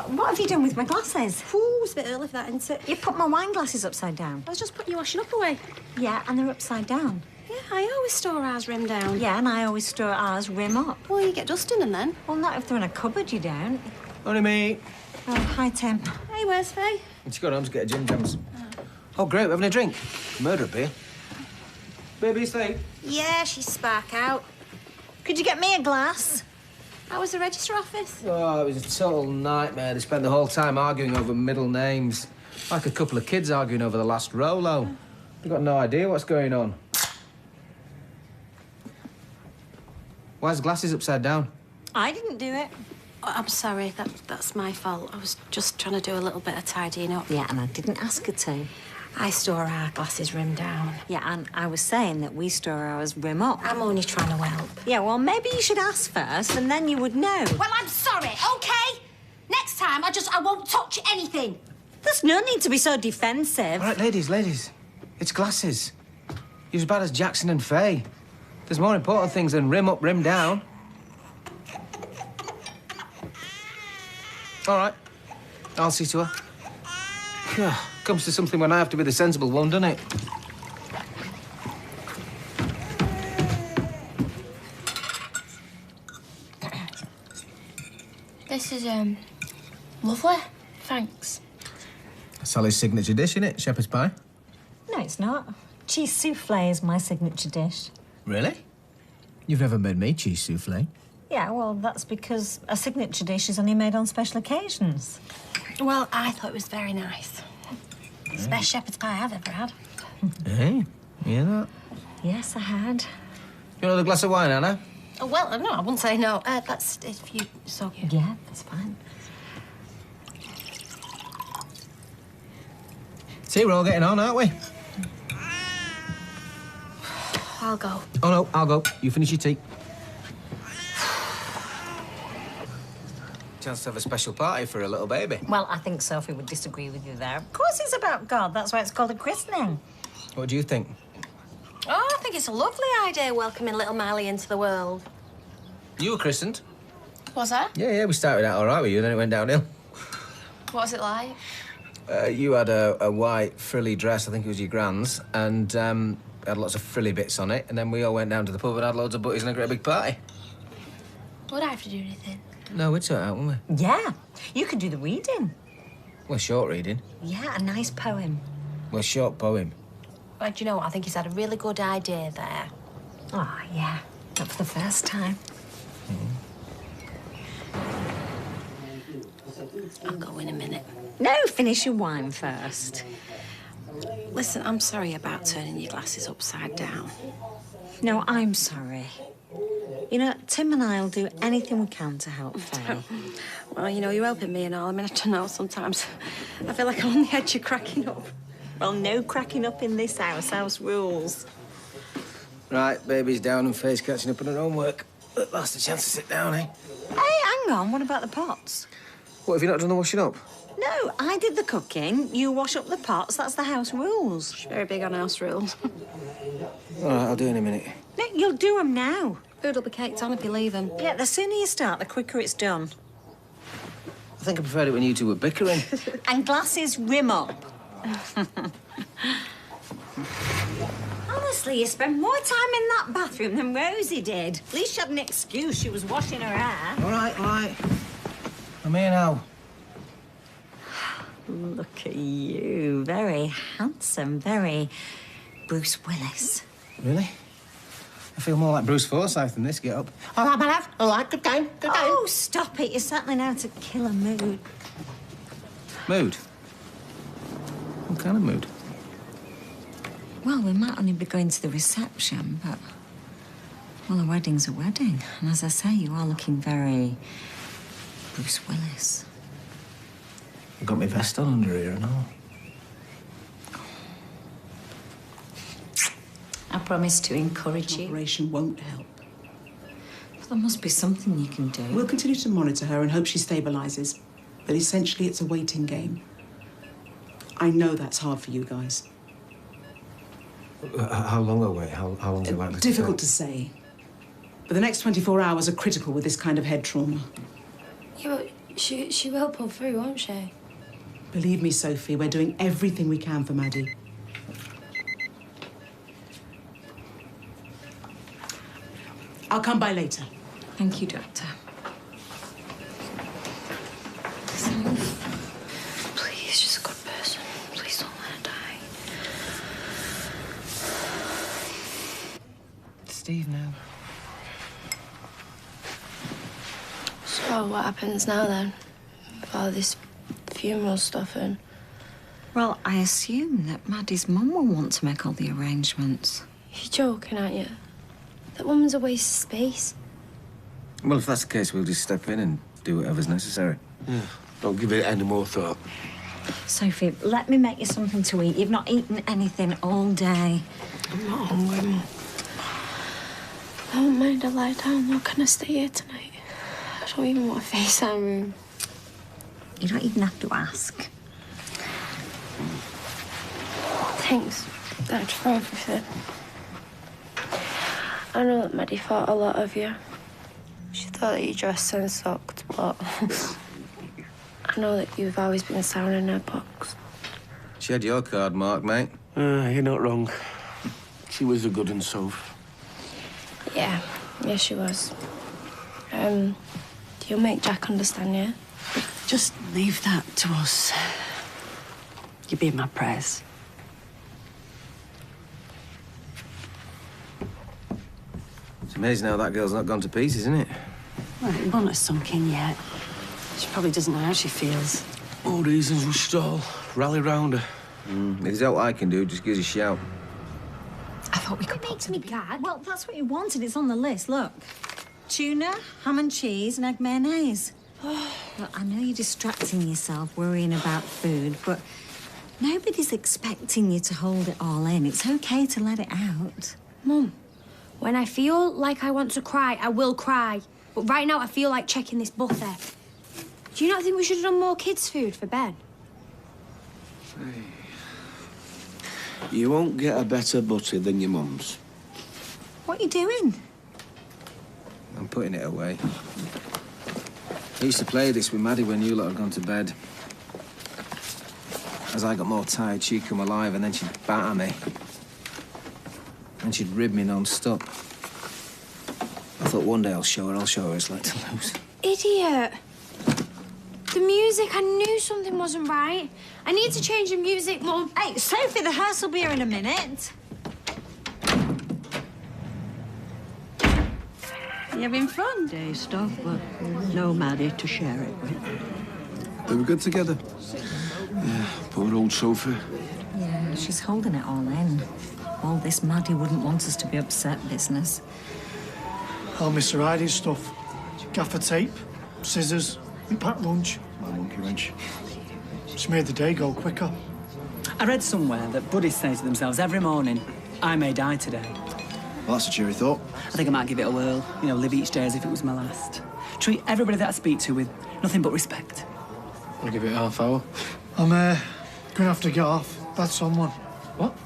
What have you done with my glasses?
Ooh, it's a bit early for that, isn't it?
You put my wine glasses upside down.
I was just putting your washing up away.
Yeah, and they're upside down.
Yeah, I always store ours rim down.
Yeah, and I always store ours rim up.
Well, you get dust in them then.
Well, not if they're in a cupboard, you don't.
Only me.
Oh, hi, Tim.
Hey, where's Faye?
She's gone home to get a gym jams. Oh, great, we're having a drink. Murder beer. Baby, sleep.
Yeah, she's spark out.
Could you get me a glass?
How was the register office?
Oh, it was a total nightmare. They spent the whole time arguing over middle names. Like a couple of kids arguing over the last Rolo. They've got no idea what's going on. Why his glasses upside down?
I didn't do it.
Oh, I'm sorry, that's my fault. I was just trying to do a little bit of tidying up.
Yeah, and I didn't ask her to.
I store our glasses rim down.
Yeah, and I was saying that we store ours rim up.
I'm only trying to help.
Yeah, well, maybe you should ask first, and then you would know.
Well, I'm sorry, OK? Next time, I won't touch anything.
There's no need to be so defensive.
All right, ladies. It's glasses. You're as bad as Jackson and Faye. There's more important things than rim up, rim down. All right. I'll see to her. Yeah, comes to something when I have to be the sensible one, doesn't it?
This is, lovely. Thanks.
Sally's signature dish, innit? Shepherd's pie.
No, it's not. Cheese souffle is my signature dish.
Really? You've never made me cheese souffle.
Yeah, well, that's because a signature dish is only made on special occasions.
Well, I thought it was very nice. It's the best shepherd's pie I've ever had.
Hey, you hear that?
Yes, I had.
You want another glass of wine, Anna?
Oh, well, no, I wouldn't say no. That's if you so you.
Yeah, that's fine.
See, we're all getting on, aren't we?
I'll go.
Oh, no, I'll go. You finish your tea. Chance to have a special party for a little baby.
Well, I think Sophie would disagree with you there. Of course it's about God. That's why it's called a christening.
What do you think?
Oh, I think it's a lovely idea welcoming little Miley into the world.
You were christened.
Was I?
Yeah, we started out all right with you, then it went downhill.
What was it like?
You had a white frilly dress, I think it was your grand's, and had lots of frilly bits on it, and then we all went down to the pub and had loads of butties and a great big party.
Would I have to do anything?
No, we'd sort it out, wouldn't we?
Yeah, you could do the reading.
Well, short reading.
Yeah, a nice poem.
Well, short poem.
Well, do you know what? I think he's had a really good idea there.
Oh, yeah. Not for the first time.
I'll go in a minute.
No, finish your wine first.
Listen, I'm sorry about turning your glasses upside down.
No, I'm sorry. You know, Tim and I'll do anything we can to help Faye.
Well, you know, you're helping me and all. I mean, I don't know, sometimes I feel like I'm on the edge of cracking up.
Well, no cracking up in this house. House rules.
Right, baby's down and Faye's catching up on her own work. At last a chance to sit down, eh?
Hey, hang on. What about the pots?
What, have you not done the washing up?
No, I did the cooking. You wash up the pots. That's the house rules.
She's very big on house rules.
All right, I'll do it in a minute.
No, you'll do them now.
Food will be caked on if you leave them.
Yeah, the sooner you start, the quicker it's done.
I think I preferred it when you two were bickering.
And glasses rim up. Honestly, you spend more time in that bathroom than Rosie did. At least she had an excuse. She was washing her hair.
All right. I'm here now.
Look at you. Very handsome, very Bruce Willis.
Really? I feel more like Bruce Forsyth than this get up.
All right, my love. All right, good game.
Oh, stop it. You're settling out to kill a mood.
Mood? What kind of mood?
Well, we might only be going to the reception, but... Well, a wedding's a wedding. And as I say, you are looking very... Bruce Willis.
I got my vest on under here and all.
I promise to encourage you.
Operation won't help.
But there must be something you can do.
We'll continue to monitor her and hope she stabilises. But essentially, it's a waiting game. I know that's hard for you guys.
How long a wait? How long is it likely to take?
Difficult to say. But the next 24 hours are critical with this kind of head trauma.
Yeah, but she will pull through, won't she?
Believe me, Sophie, we're doing everything we can for Maddie. I'll come by later.
Thank you, Doctor.
Please, just a good person. Please don't let her die.
Steve now.
So what happens now then? With all this funeral stuff and...
Well, I assume that Maddie's mum will want to make all the arrangements.
You're joking, aren't you? That woman's a waste of space.
Well, if that's the case, we'll just step in and do whatever's necessary.
Yeah, don't give it any more thought.
Sophie, let me make you something to eat. You've not eaten anything all day.
I'm not hungry. I don't mind I lie down, though. Can I stay here tonight? I don't even want a FaceTime room.
You don't even have to ask.
Thanks, Dad, for everything. I know that Maddie thought a lot of you. She thought that you dressed and sucked, but I know that you've always been sound in her books.
She had your card, Mark, mate.
You're not wrong. She was a good one, Soph.
Yeah, she was. You'll make Jack understand, yeah?
Just leave that to us. You be in my prayers.
It's amazing how that girl's not gone to pieces, isn't it?
Well, it won't have sunk in yet. She probably doesn't know how she feels.
All reasons we should all rally round her.
If there's out I can do, just give us a shout.
I thought we could
It
pop
makes
to
me
the...
gag. Well, that's what you wanted. It's on the list. Look. Tuna, ham and cheese, and egg mayonnaise. Look, I know you're distracting yourself worrying about food, but nobody's expecting you to hold it all in. It's okay to let it out.
Mum, when I feel like I want to cry, I will cry. But right now, I feel like checking this buffet. Do you not think we should have done more kids' food for Ben?
You won't get a better butty than your mum's.
What are you doing?
I'm putting it away. I used to play this with Maddie when you lot had gone to bed. As I got more tired, she'd come alive and then she'd batter me. And she'd rib me non-stop. I thought one day I'll show her it's like to lose.
Idiot! The music, I knew something wasn't right. I need to change the music, Mum.
Hey, Sophie, the hearse will be here in a minute.
You having fun? Day stuff, but no Maddie to share it with.
They were good together. Yeah, poor old Sophie.
Yeah, she's holding it all in. All this Maddie wouldn't want us to be upset business.
All Mr. Heidi's stuff. Gaffer tape, scissors, and packed lunch.
My monkey wrench.
Just made the day go quicker.
I read somewhere that Buddhists say to themselves every morning, I may die today.
Well, that's a cheery thought.
I think I might give it a whirl. You know, live each day as if it was my last. Treat everybody that I speak to with nothing but respect.
I'll give it a half hour.
I'm gonna have to get off. That's someone.
What?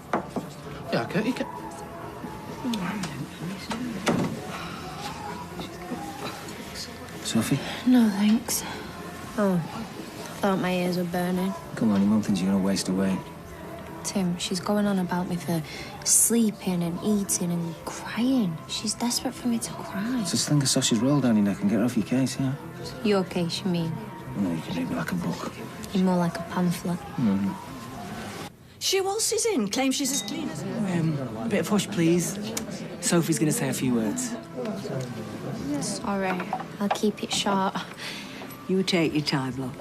Yeah, okay, you can.
Sophie?
No, thanks. Oh, I thought my ears were burning.
Come on, your mum thinks you're gonna waste away.
Tim, she's going on about me for sleeping and eating and crying. She's desperate for me to cry.
Just sling a sausage roll down your neck and get her off your case, yeah?
Your case, you mean?
No, you can read me like a book.
You're more like a pamphlet.
Mm-hmm.
She waltzes in, claims she's as clean as... a bit of hush, please. Sophie's going to say a few words.
Sorry, I'll keep it short.
You take your time, love.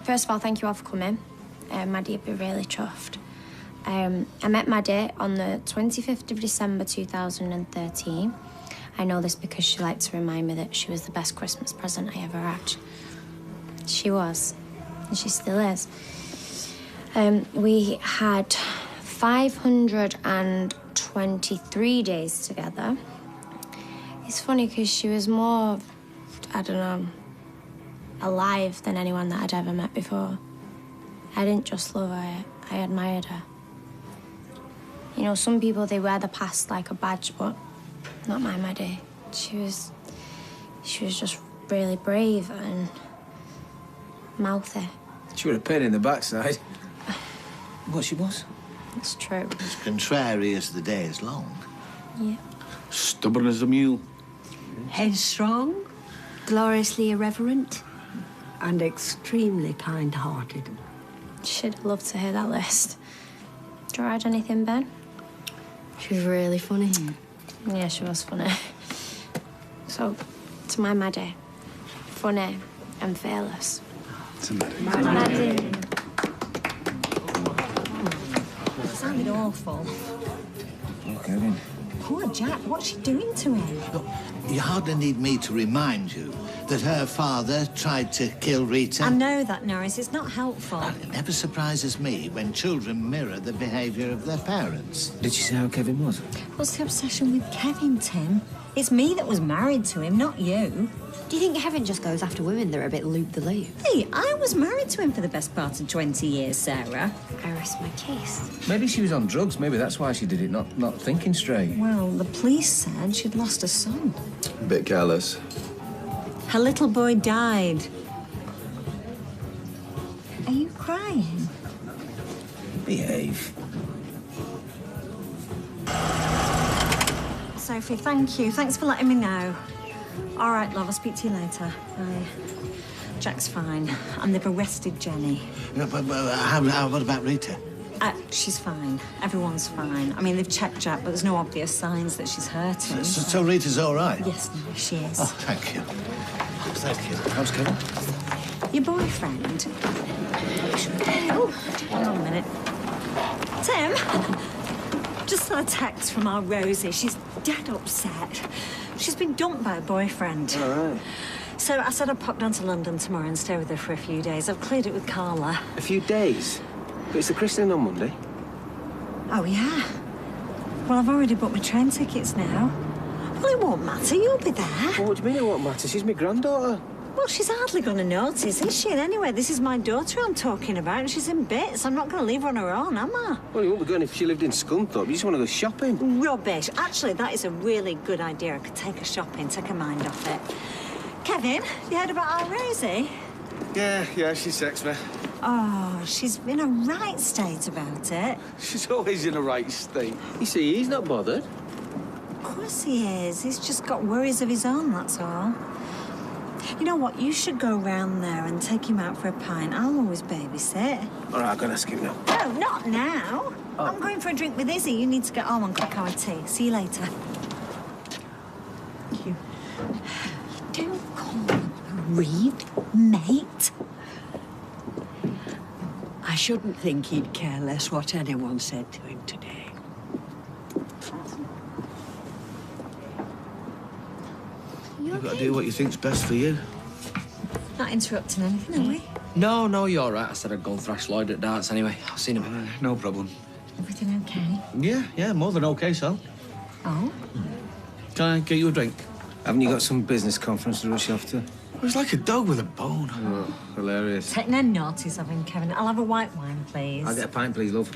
First of all, thank you all for coming. Maddie would be really chuffed. I met Maddie on the 25th of December 2013. I know this because she liked to remind me that she was the best Christmas present I ever had. She was, and she still is. We had 523 days together. It's funny because she was more, I don't know, alive than anyone that I'd ever met before. I didn't just love her, I admired her. You know, some people, they wear the past like a badge, but not my Maddie. She was just really brave and mouthy.
She was a pain in the backside. What she was?
It's true.
As contrary as the day is long.
Yeah.
Stubborn as a mule.
Headstrong, gloriously irreverent, and extremely kind-hearted.
She'd love to hear that list. Do you write anything, Ben?
She was really funny.
Yeah, she was funny. So, to my Maddie, funny and fearless.
To Maddie.
Maddie.
It sounded awful.
Look, Kevin.
Poor Jack, what's she doing to him?
Look, you hardly need me to remind you that her father tried to kill Rita.
I know that, Norris. It's not helpful.
Well, it never surprises me when children mirror the behaviour of their parents.
Did she say how Kevin was?
What's the obsession with Kevin, Tim? It's me that was married to him, not you.
Do you think Kevin just goes after women that are a bit loop-the-loop?
Hey, I was married to him for the best part of 20 years, Sarah.
I rest my case.
Maybe she was on drugs. Maybe that's why she did it, not thinking straight.
Well, the police said she'd lost a son.
A bit careless.
Her little boy died. Are you crying?
Behave.
Sophie, thank you. Thanks for letting me know. All right, love, I'll speak to you later. Bye. Jack's fine, and they've arrested Jenny.
No, but what about Rita?
She's fine. Everyone's fine. I mean, they've checked Jack, but there's no obvious signs that she's hurting.
So Rita's all right?
Yes, no, she is.
Oh, thank you. Oh, thank you.
How's Kevin?
Your boyfriend? Oh, hang on a minute. Tim? Just got a text from our Rosie. She's dead upset. She's been dumped by a boyfriend.
All right.
So I said I'd pop down to London tomorrow and stay with her for a few days. I've cleared it with Carla.
A few days? But it's the christening on Monday.
Oh, yeah? Well, I've already booked my train tickets now. Well, it won't matter. You'll be there.
Well, what do you mean it won't matter? She's my granddaughter.
Well, she's hardly going to notice, is she? And anyway, this is my daughter I'm talking about, and she's in bits. I'm not going to leave her on her own, am I?
Well, you won't be going if she lived in Scunthorpe. You just want to go shopping.
Rubbish. Actually, that is a really good idea. I could take her shopping, take her mind off it. Kevin, you heard about our Rosie?
Yeah, she texts me.
Oh, she's in a right state about it.
She's always in a right state.
You see, he's not bothered.
Of course he is. He's just got worries of his own, that's all. You know what? You should go round there and take him out for a pint. I'll always babysit.
All right, I'll go and ask him now.
No, not now.
Oh.
I'm going for a drink with Izzy. You need to get home and cook our tea. See you later. You don't call him a reed, mate.
I shouldn't think he'd care less what anyone said to him today.
You've got to do what you think's best for you.
Not interrupting anything, are we?
No, you're all right. I said I'd go and thrash Lloyd at darts anyway. I've seen him.
No problem.
Everything okay?
Yeah, more than okay, Sal.
Oh?
Can I get you a drink?
Haven't you got some business conference to rush off to?
It was like a dog with a bone.
Oh, hilarious.
Take no notice of him, Kevin. I'll have a white wine, please.
I'll get a pint, please, love.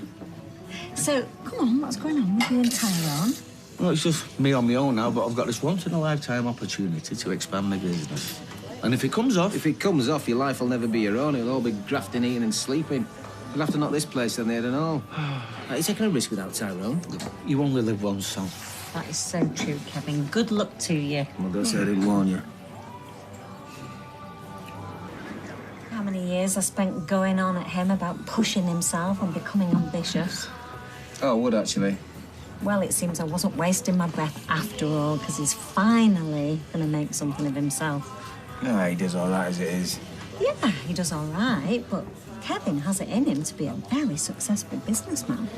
So, come on, what's going on with you and Tyrone?
Well, it's just me on my own now, but I've got this once-in-a-lifetime opportunity to expand my business. And if it comes off...
If it comes off, your life will never be your own. It'll all be grafting, eating and sleeping. You'll have to knock this place on the head and all. Are you taking a risk without Tyrone?
You only live once, son.
That is so true, Kevin. Good luck to you.
Well, don't say I didn't warn you.
How many years I spent going on at him about pushing himself and becoming ambitious.
Oh, I would, actually.
Well, it seems I wasn't wasting my breath after all, because he's finally going to make something of himself.
No, he does all right as it is.
Yeah, he does all right, but Kevin has it in him to be a very successful businessman.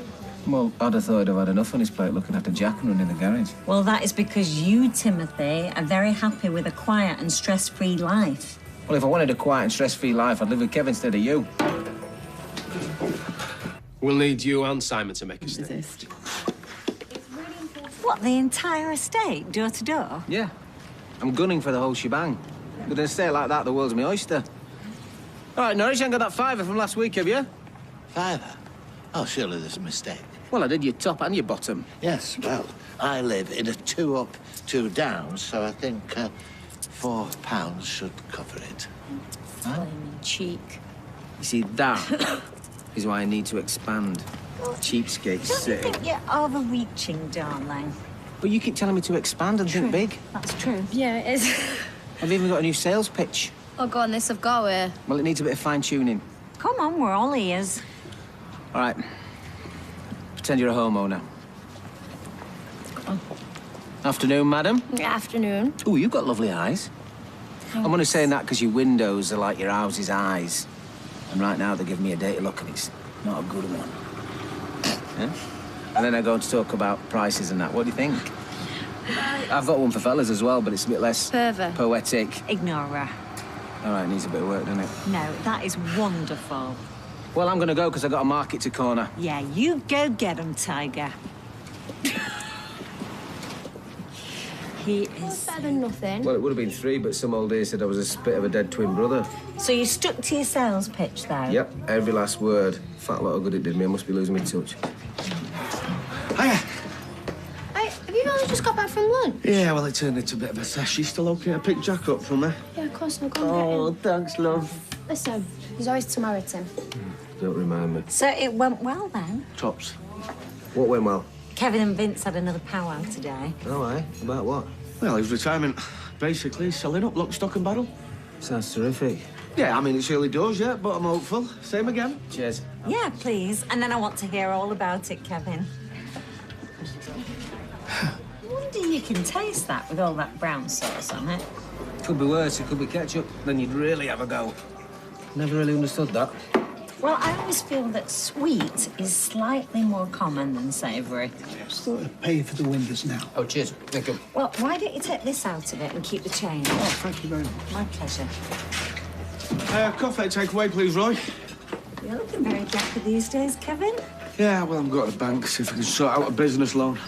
Well, I'd have thought he'd have had enough on his plate looking after Jack and running the garage.
Well, that is because you, Timothy, are very happy with a quiet and stress-free life.
Well, if I wanted a quiet and stress-free life, I'd live with Kevin instead of you.
We'll need you and Simon to make a stay.
What, the entire estate, door to door?
Yeah. I'm gunning for the whole shebang. With an estate like that, the world's my oyster. All right, Norwich, you ain't got that fiver from last week, have you?
Fiver? Oh, surely there's a mistake.
Well, I did your top and your bottom.
Yes, well, I live in a 2 up, 2 down, so I think £4 should cover it.
Flaming cheek.
You see, that is why I need to expand. Cheapskate
Don't you
City.
think you're overreaching, darling?
But you keep telling me to expand and think big.
That's true.
Yeah, it is.
I've even got a new sales pitch.
Oh, go on, this I've got here.
Well, it needs a bit of fine-tuning.
Come on, we're all ears.
All right. Pretend you're a homeowner. Afternoon, madam.
Afternoon.
Oh, you've got lovely eyes. I'm only saying that because your windows are like your house's eyes. And right now, they're giving me a dirty look, and it's not a good one. Yeah? And then I go on to talk about prices and that. What do you think? I've got one for fellas as well, but it's a bit less poetic.
Ignore her.
All right, needs a bit of work, doesn't it?
No, that is wonderful.
Well, I'm going to go because I've got a market to corner.
Yeah, you go get him, Tiger. He is
better than nothing.
Well, it would have been 3, but some old days said I was a spit of a dead twin brother.
So you stuck to your sales pitch, though?
Yep, every last word. Fat lot of good it did me. I must be losing my touch.
Hiya.
Hey, have you only just got back from lunch?
Yeah, well, it turned into a bit of a sesh. You still okay to pick Jack up from me?
Yeah, of course, I'll go and get him.
Thanks, love.
Listen, he's always tomorrow, Tim.
Don't remind me.
So it went well, then?
Tops.
What went well?
Kevin and Vince had another powwow today.
Oh, aye? About what?
Well, his retirement, basically, selling up lock, stock and barrel.
Sounds terrific.
Yeah, I mean, it's early doors yet, but I'm hopeful. Same again.
Cheers.
Yeah, please. And then I want to hear all about it, Kevin. I wonder you can taste that with all that brown sauce on it.
Could be worse. It could be ketchup. Then you'd really have a go. Never really understood that.
Well, I always feel that sweet is slightly more common than savoury.
Just thought I'd pay for the windows now.
Oh, cheers. Thank you.
Well, why don't you take this out of it and keep the change?
Oh, thank you very much.
My pleasure.
Coffee takeaway, please, Roy.
You're looking very dapper these days, Kevin.
Yeah, well, I'm going to the bank, see if I can sort out a business loan.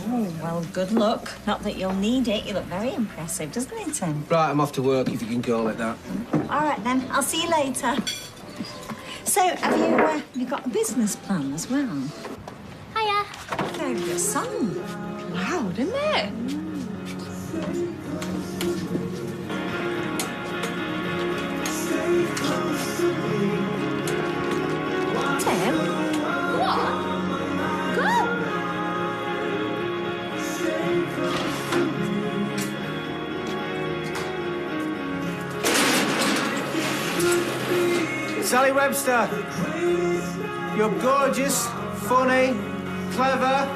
Oh, well, good luck. Not that you'll need it. You look very impressive, doesn't it, Tim?
Right, I'm off to work, if you can call it that.
All right, then. I'll see you later. So, have you got a business plan as well?
Hiya.
Favourite song?
Loud, isn't it?
Tim?
What? Go!
Sally Webster, you're gorgeous, funny, clever,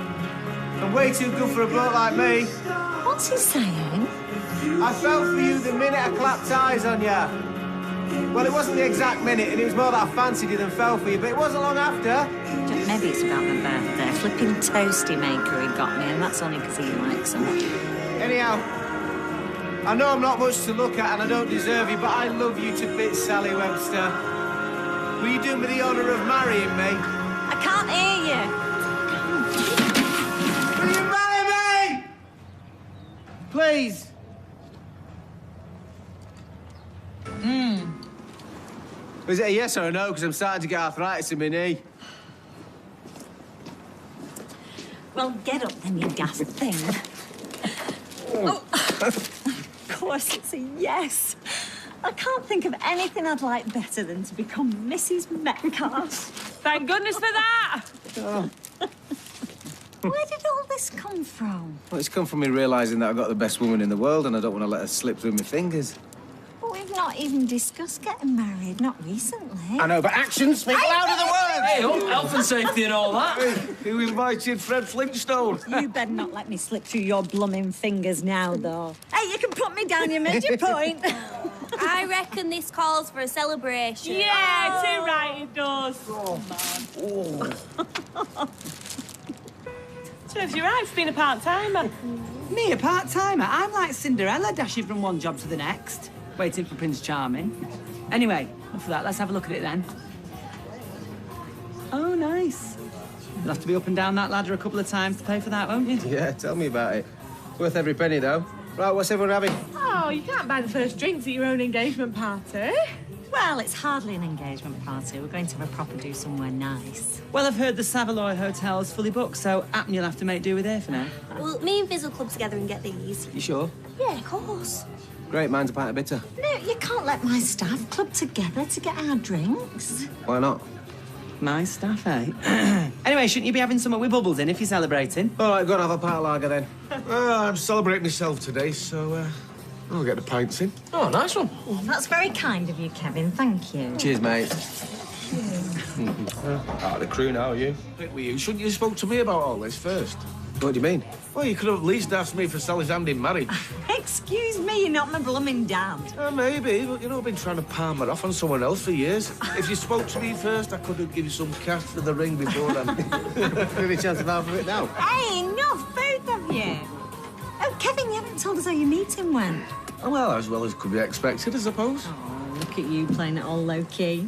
and way too good for a bloke like me.
What's he saying?
I fell for you the minute I clapped eyes on you. Well, it wasn't the exact minute, and it was more that I fancied you than fell for you, but it wasn't long after.
Maybe it's about my birthday. Flipping toasty maker he got me, and that's only because he likes them.
Anyhow, I know I'm not much to look at, and I don't deserve you, but I love you to bits, Sally Webster. Will you do me the honour of marrying me?
I can't hear you.
Will you marry me? Please. Is it a yes or a no? Because I'm starting to get arthritis in my knee.
Well, get up then, you daft thing. Oh. Of course, it's a yes. I can't think of anything I'd like better than to become Mrs. Metcalf.
Thank goodness for that.
Oh.
Where did all this come from?
Well, it's come from me realising that I've got the best woman in the world and I don't want to let her slip through my fingers.
But we've not even discussed getting married, not recently.
I know, but actions speak louder than words!
Hey, health and safety and all that.
Who invited Fred Flintstone?
You better not let me slip through your blooming fingers now, though. Hey, you can put me down, you made your point.
I reckon this calls for a celebration.
Yeah, too right it does.
Oh,
So if your wife's been a part-timer.
Me, a part-timer? I'm like Cinderella, dashing from one job to the next, waiting for Prince Charming. Anyway, enough of that. Let's have a look at it then. Oh, nice. You'll have to be up and down that ladder a couple of times to pay for that, won't you?
Yeah, tell me about it. Worth every penny, though. Right, what's everyone having?
Oh, you can't buy the first drinks at your own engagement party.
Well, it's hardly an engagement party. We're going to have a proper do somewhere nice.
Well, I've heard the Savoy Hotel's fully booked, so Appen you'll have to make do with here for now.
Well, me and Fizz will club together and get these.
You sure?
Yeah, of course.
Great, mine's a pint of bitter.
No, you can't let my staff club together to get our drinks.
Why not?
Nice staff, eh? Anyway, shouldn't you be having something with bubbles in if you're celebrating?
All right, go and have a pint of lager then.
I'm celebrating myself today, so I'll get the pints in.
Oh, nice one.
That's very kind of you, Kevin. Thank you.
Cheers, mate.
Out of the crew now, you. Well, you shouldn't you have spoke to me about all this first?
What do you mean?
Well, you could have at least asked me for Sally's hand in marriage.
Excuse me, you're not my blooming dad.
Maybe, but, you know, I've been trying to palm her off on someone else for years. If you spoke to me first, I could have given you some cash for the ring before then.
Any chance of half of it now?
Hey, enough, both of you. Oh, Kevin, you haven't told us how your meeting went.
Oh, well, as well as could be expected, I suppose.
Oh, look at you playing it all low-key.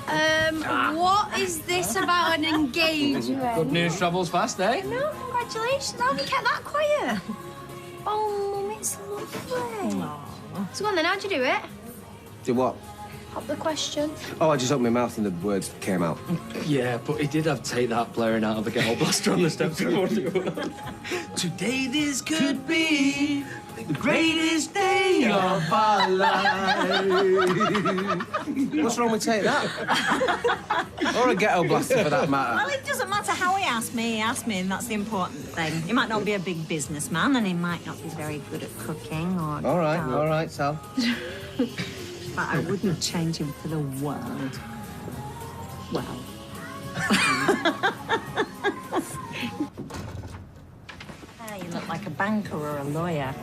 What is this about an engagement?
Good news travels fast, eh?
No, congratulations. How have you kept that quiet? Oh, Mum, it's lovely. So go on then, how'd you do it?
Do what?
Pop the question.
Oh, I just opened my mouth and the words came out.
Yeah, but he did have to take that blaring out of the ghetto blaster on the steps.
Today this could be the greatest day of our life.
What's wrong with take that? Or a ghetto blaster, for that matter.
Well, it doesn't matter how he asked me, and that's the important thing. He might not be a big businessman, and he might not be very good at cooking or...
All right, Sal.
But I wouldn't change him for the world. Well... You look like a banker or a lawyer.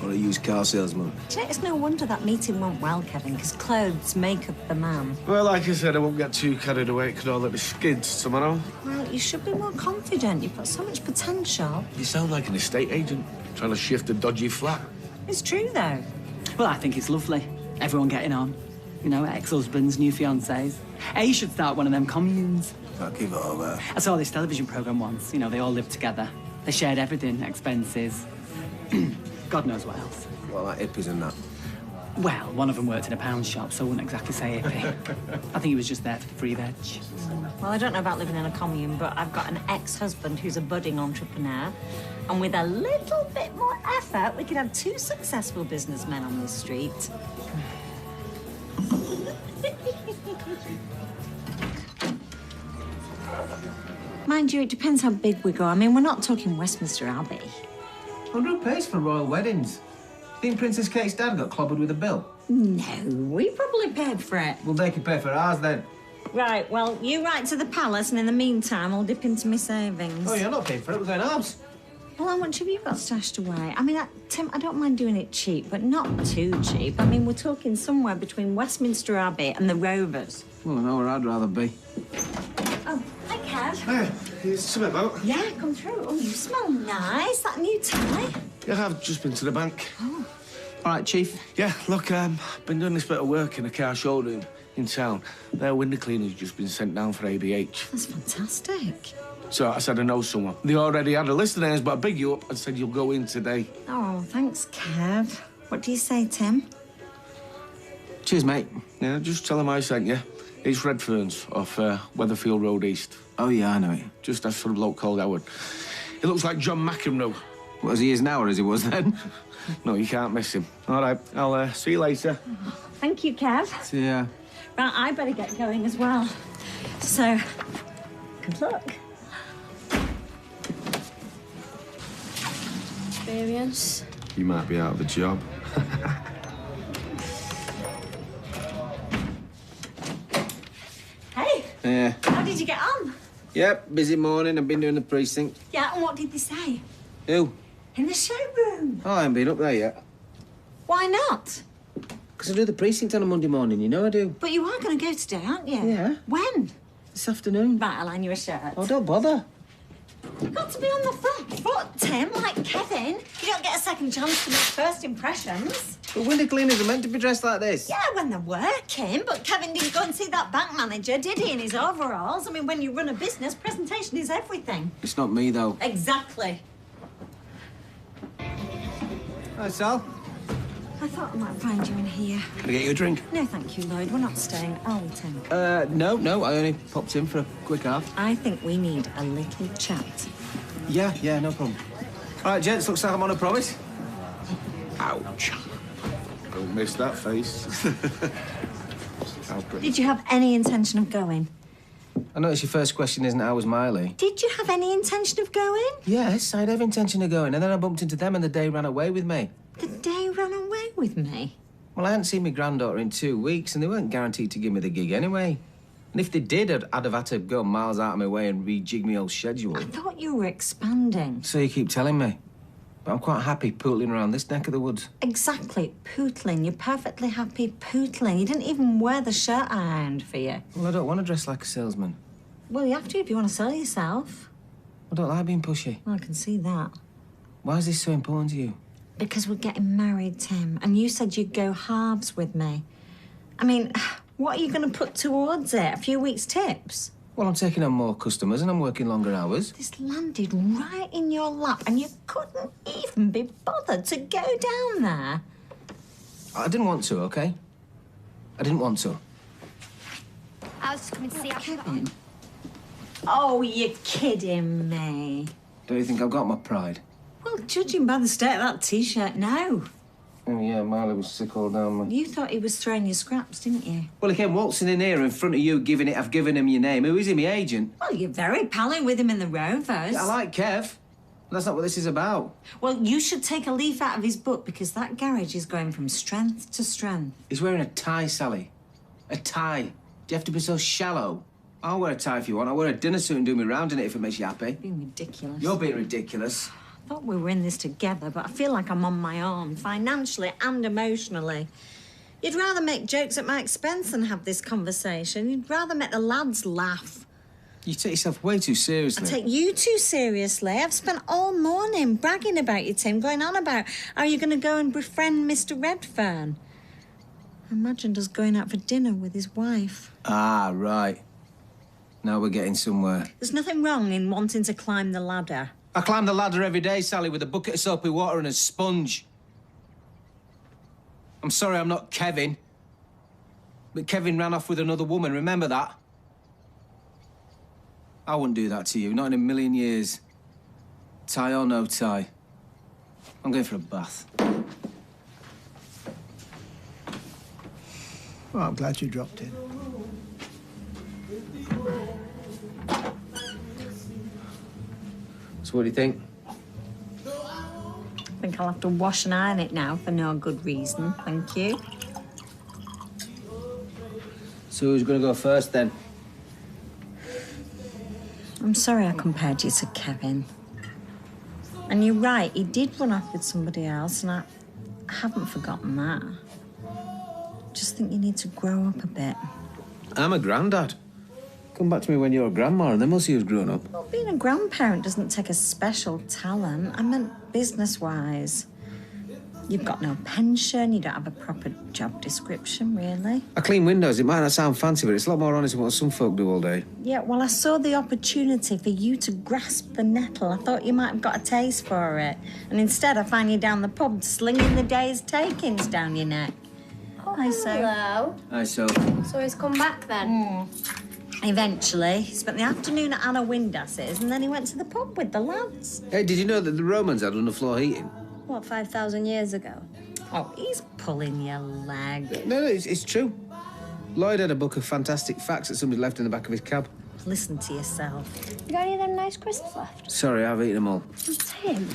Or a used car salesman.
Do you know, it's no wonder that meeting went well, Kevin, because clothes make up the man.
Well, like I said, I won't get too carried away. It could all let me skids tomorrow.
Well, you should be more confident. You've got so much potential.
You sound like an estate agent trying to shift a dodgy flat.
It's true, though.
Well, I think it's lovely. Everyone getting on. You know, ex-husbands, new fiancés. Hey, you should start one of them communes.
I'll give it over.
I saw this television programme once. You know, they all lived together. They shared everything, expenses. God knows what else.
Well, like hippies and that.
Well, one of them worked in a pound shop, so I wouldn't exactly say hippie. I think he was just there for the free veg.
Well, I don't know about living in a commune, but I've got an ex-husband who's a budding entrepreneur. And with a little bit more effort, we could have 2 successful businessmen on this street. Mind you, it depends how big we go. I mean, we're not talking Westminster Abbey.
Well, who pays for royal weddings? Think Princess Kate's dad got clobbered with a bill?
No, we probably paid for it.
Well, they could pay for ours then.
Right, well, you write to the palace, and in the meantime, I'll dip into my savings.
Oh, you're not paying for it. We're going arms.
Well, how much have you got stashed away? I mean, Tim, I don't mind doing it cheap, but not too cheap. I mean, we're talking somewhere between Westminster Abbey and the Rovers.
Well, I know where I'd rather be.
Oh, hi, Kev.
Hey, here's something about.
Yeah, come through. Oh, you smell nice. That new tie.
Yeah, I've just been to the bank.
Oh.
All right, Chief.
Yeah, look, I've been doing this bit of work in a car showroom in town. Their window cleaner's just been sent down for ABH.
That's fantastic.
So I said I know someone. They already had a list of names, but I big you up and said you'll go in today.
Oh, thanks, Kev. What do you say, Tim?
Cheers, mate.
Yeah, just tell him I sent you. It's Redferns off Weatherfield Road East.
Oh, yeah, I know it.
Just as for a bloke called Howard. He looks like John McEnroe.
What, as he is now or as he was then?
No, you can't miss him. All right, I'll see you later.
Thank you, Kev.
See ya.
Right, I better get going as well. So, good luck.
Experience.
You might be out of a job.
Hey,
Yeah.
how did you get on?
Yep, busy morning. I've been doing the precinct.
Yeah, and what did they say?
Who?
In the showroom.
Oh, I haven't been up there yet.
Why not?
Because I do the precinct on a Monday morning, you know I do.
But you are going to go today, aren't you?
Yeah.
When?
This afternoon.
Right, I'll line you a shirt.
Oh, don't bother.
You've got to be on the front foot, Tim, like Kevin. You don't get a second chance to make first impressions.
But window cleaners are meant to be dressed like this.
Yeah, when they're working, but Kevin didn't go and see that bank manager, did he, in his overalls? I mean, when you run a business, presentation is everything.
It's not me, though.
Exactly.
Hi, Sal.
I thought I might find you in here.
Can I get you a drink?
No, thank you, Lloyd. We're not staying, are we, Tim?
No. I only popped in for a quick half.
I think we need a little chat.
Yeah, no problem. All right, gents, looks like I'm on a promise. Ouch.
Don't miss that face. How pretty.
Did you have any intention of going?
I notice your first question isn't how was Miley.
Did you have any intention of going?
Yes, I had every intention of going, and then I bumped into them and the day ran away with me.
The day ran away with me?
Well, I hadn't seen my granddaughter in 2 weeks, and they weren't guaranteed to give me the gig anyway. And if they did, I'd have had to go miles out of my way and rejig my old schedule.
I thought you were expanding.
So you keep telling me. But I'm quite happy pootling around this neck of the woods.
Exactly, pootling. You're perfectly happy pootling. You didn't even wear the shirt I ironed for you.
Well, I don't want to dress like a salesman.
Well, you have to if you want to sell yourself.
I don't like being pushy.
Well, I can see that.
Why is this so important to you?
Because we're getting married, Tim, and you said you'd go halves with me. I mean, what are you going to put towards it? A few weeks' tips?
Well, I'm taking on more customers and I'm working longer hours.
This landed right in your lap and you couldn't even be bothered to go down there.
I didn't want to, OK? I didn't want to.
I was just coming to see how
Kevin. Oh, you're kidding me.
Don't you think I've got my pride?
Well, judging by the state of that T-shirt, no.
Oh, yeah, Miley was sick all down me.
You thought he was throwing you scraps, didn't you?
Well, he came waltzing in here in front of you, I've given him your name. Who is he, my agent?
Well, you're very pally with him in the Rovers.
Yeah, I like Kev. But that's not what this is about.
Well, you should take a leaf out of his book because that garage is going from strength to strength.
He's wearing a tie, Sally. A tie. Do you have to be so shallow? I'll wear a tie if you want. I'll wear a dinner suit and do me round in it if it makes you happy.
Being ridiculous.
You're being ridiculous.
I thought we were in this together, but I feel like I'm on my own, financially and emotionally. You'd rather make jokes at my expense than have this conversation. You'd rather make the lads laugh.
You take yourself way too seriously.
I take you too seriously. I've spent all morning bragging about you, Tim, going on about how you're going to go and befriend Mr. Redfern. I imagined us going out for dinner with his wife.
Ah, right. Now we're getting somewhere.
There's nothing wrong in wanting to climb the ladder.
I climb the ladder every day, Sally, with a bucket of soapy water and a sponge. I'm sorry I'm not Kevin. But Kevin ran off with another woman, remember that? I wouldn't do that to you, not in a million years. Tie or no tie. I'm going for a bath.
Well, I'm glad you dropped in.
So what do you think?
I think I'll have to wash and iron it now for no good reason, thank you.
So who's going to go first, then?
I'm sorry I compared you to Kevin. And you're right, he did run off with somebody else, and I haven't forgotten that. Just think you need to grow up a bit.
I'm a granddad. Come back to me when you're a grandma, and then we'll see who's grown up.
Well, being a grandparent doesn't take a special talent. I meant business-wise. You've got no pension, you don't have a proper job description, really.
I clean windows. It might not sound fancy, but it's a lot more honest than what some folk do all day.
Yeah, well, I saw the opportunity for you to grasp the nettle. I thought you might have got a taste for it. And instead, I find you down the pub slinging the day's takings down your neck.
Oh,
Hi, So.
hello.
Hi, so.
So he's come back then?
Eventually, he spent the afternoon at Anna Windas's and then he went to the pub with the lads.
Hey, did you know that the Romans had underfloor heating?
What, 5,000 years ago?
Oh, he's pulling your leg.
No, it's true. Lloyd had a book of fantastic facts that somebody left in the back of his cab.
Listen to yourself.
You got any of them nice crisps left?
Sorry, I've eaten them all.
It's him.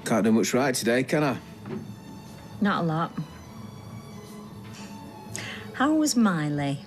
Can't do much right today, can I?
Not a lot. How was Miley?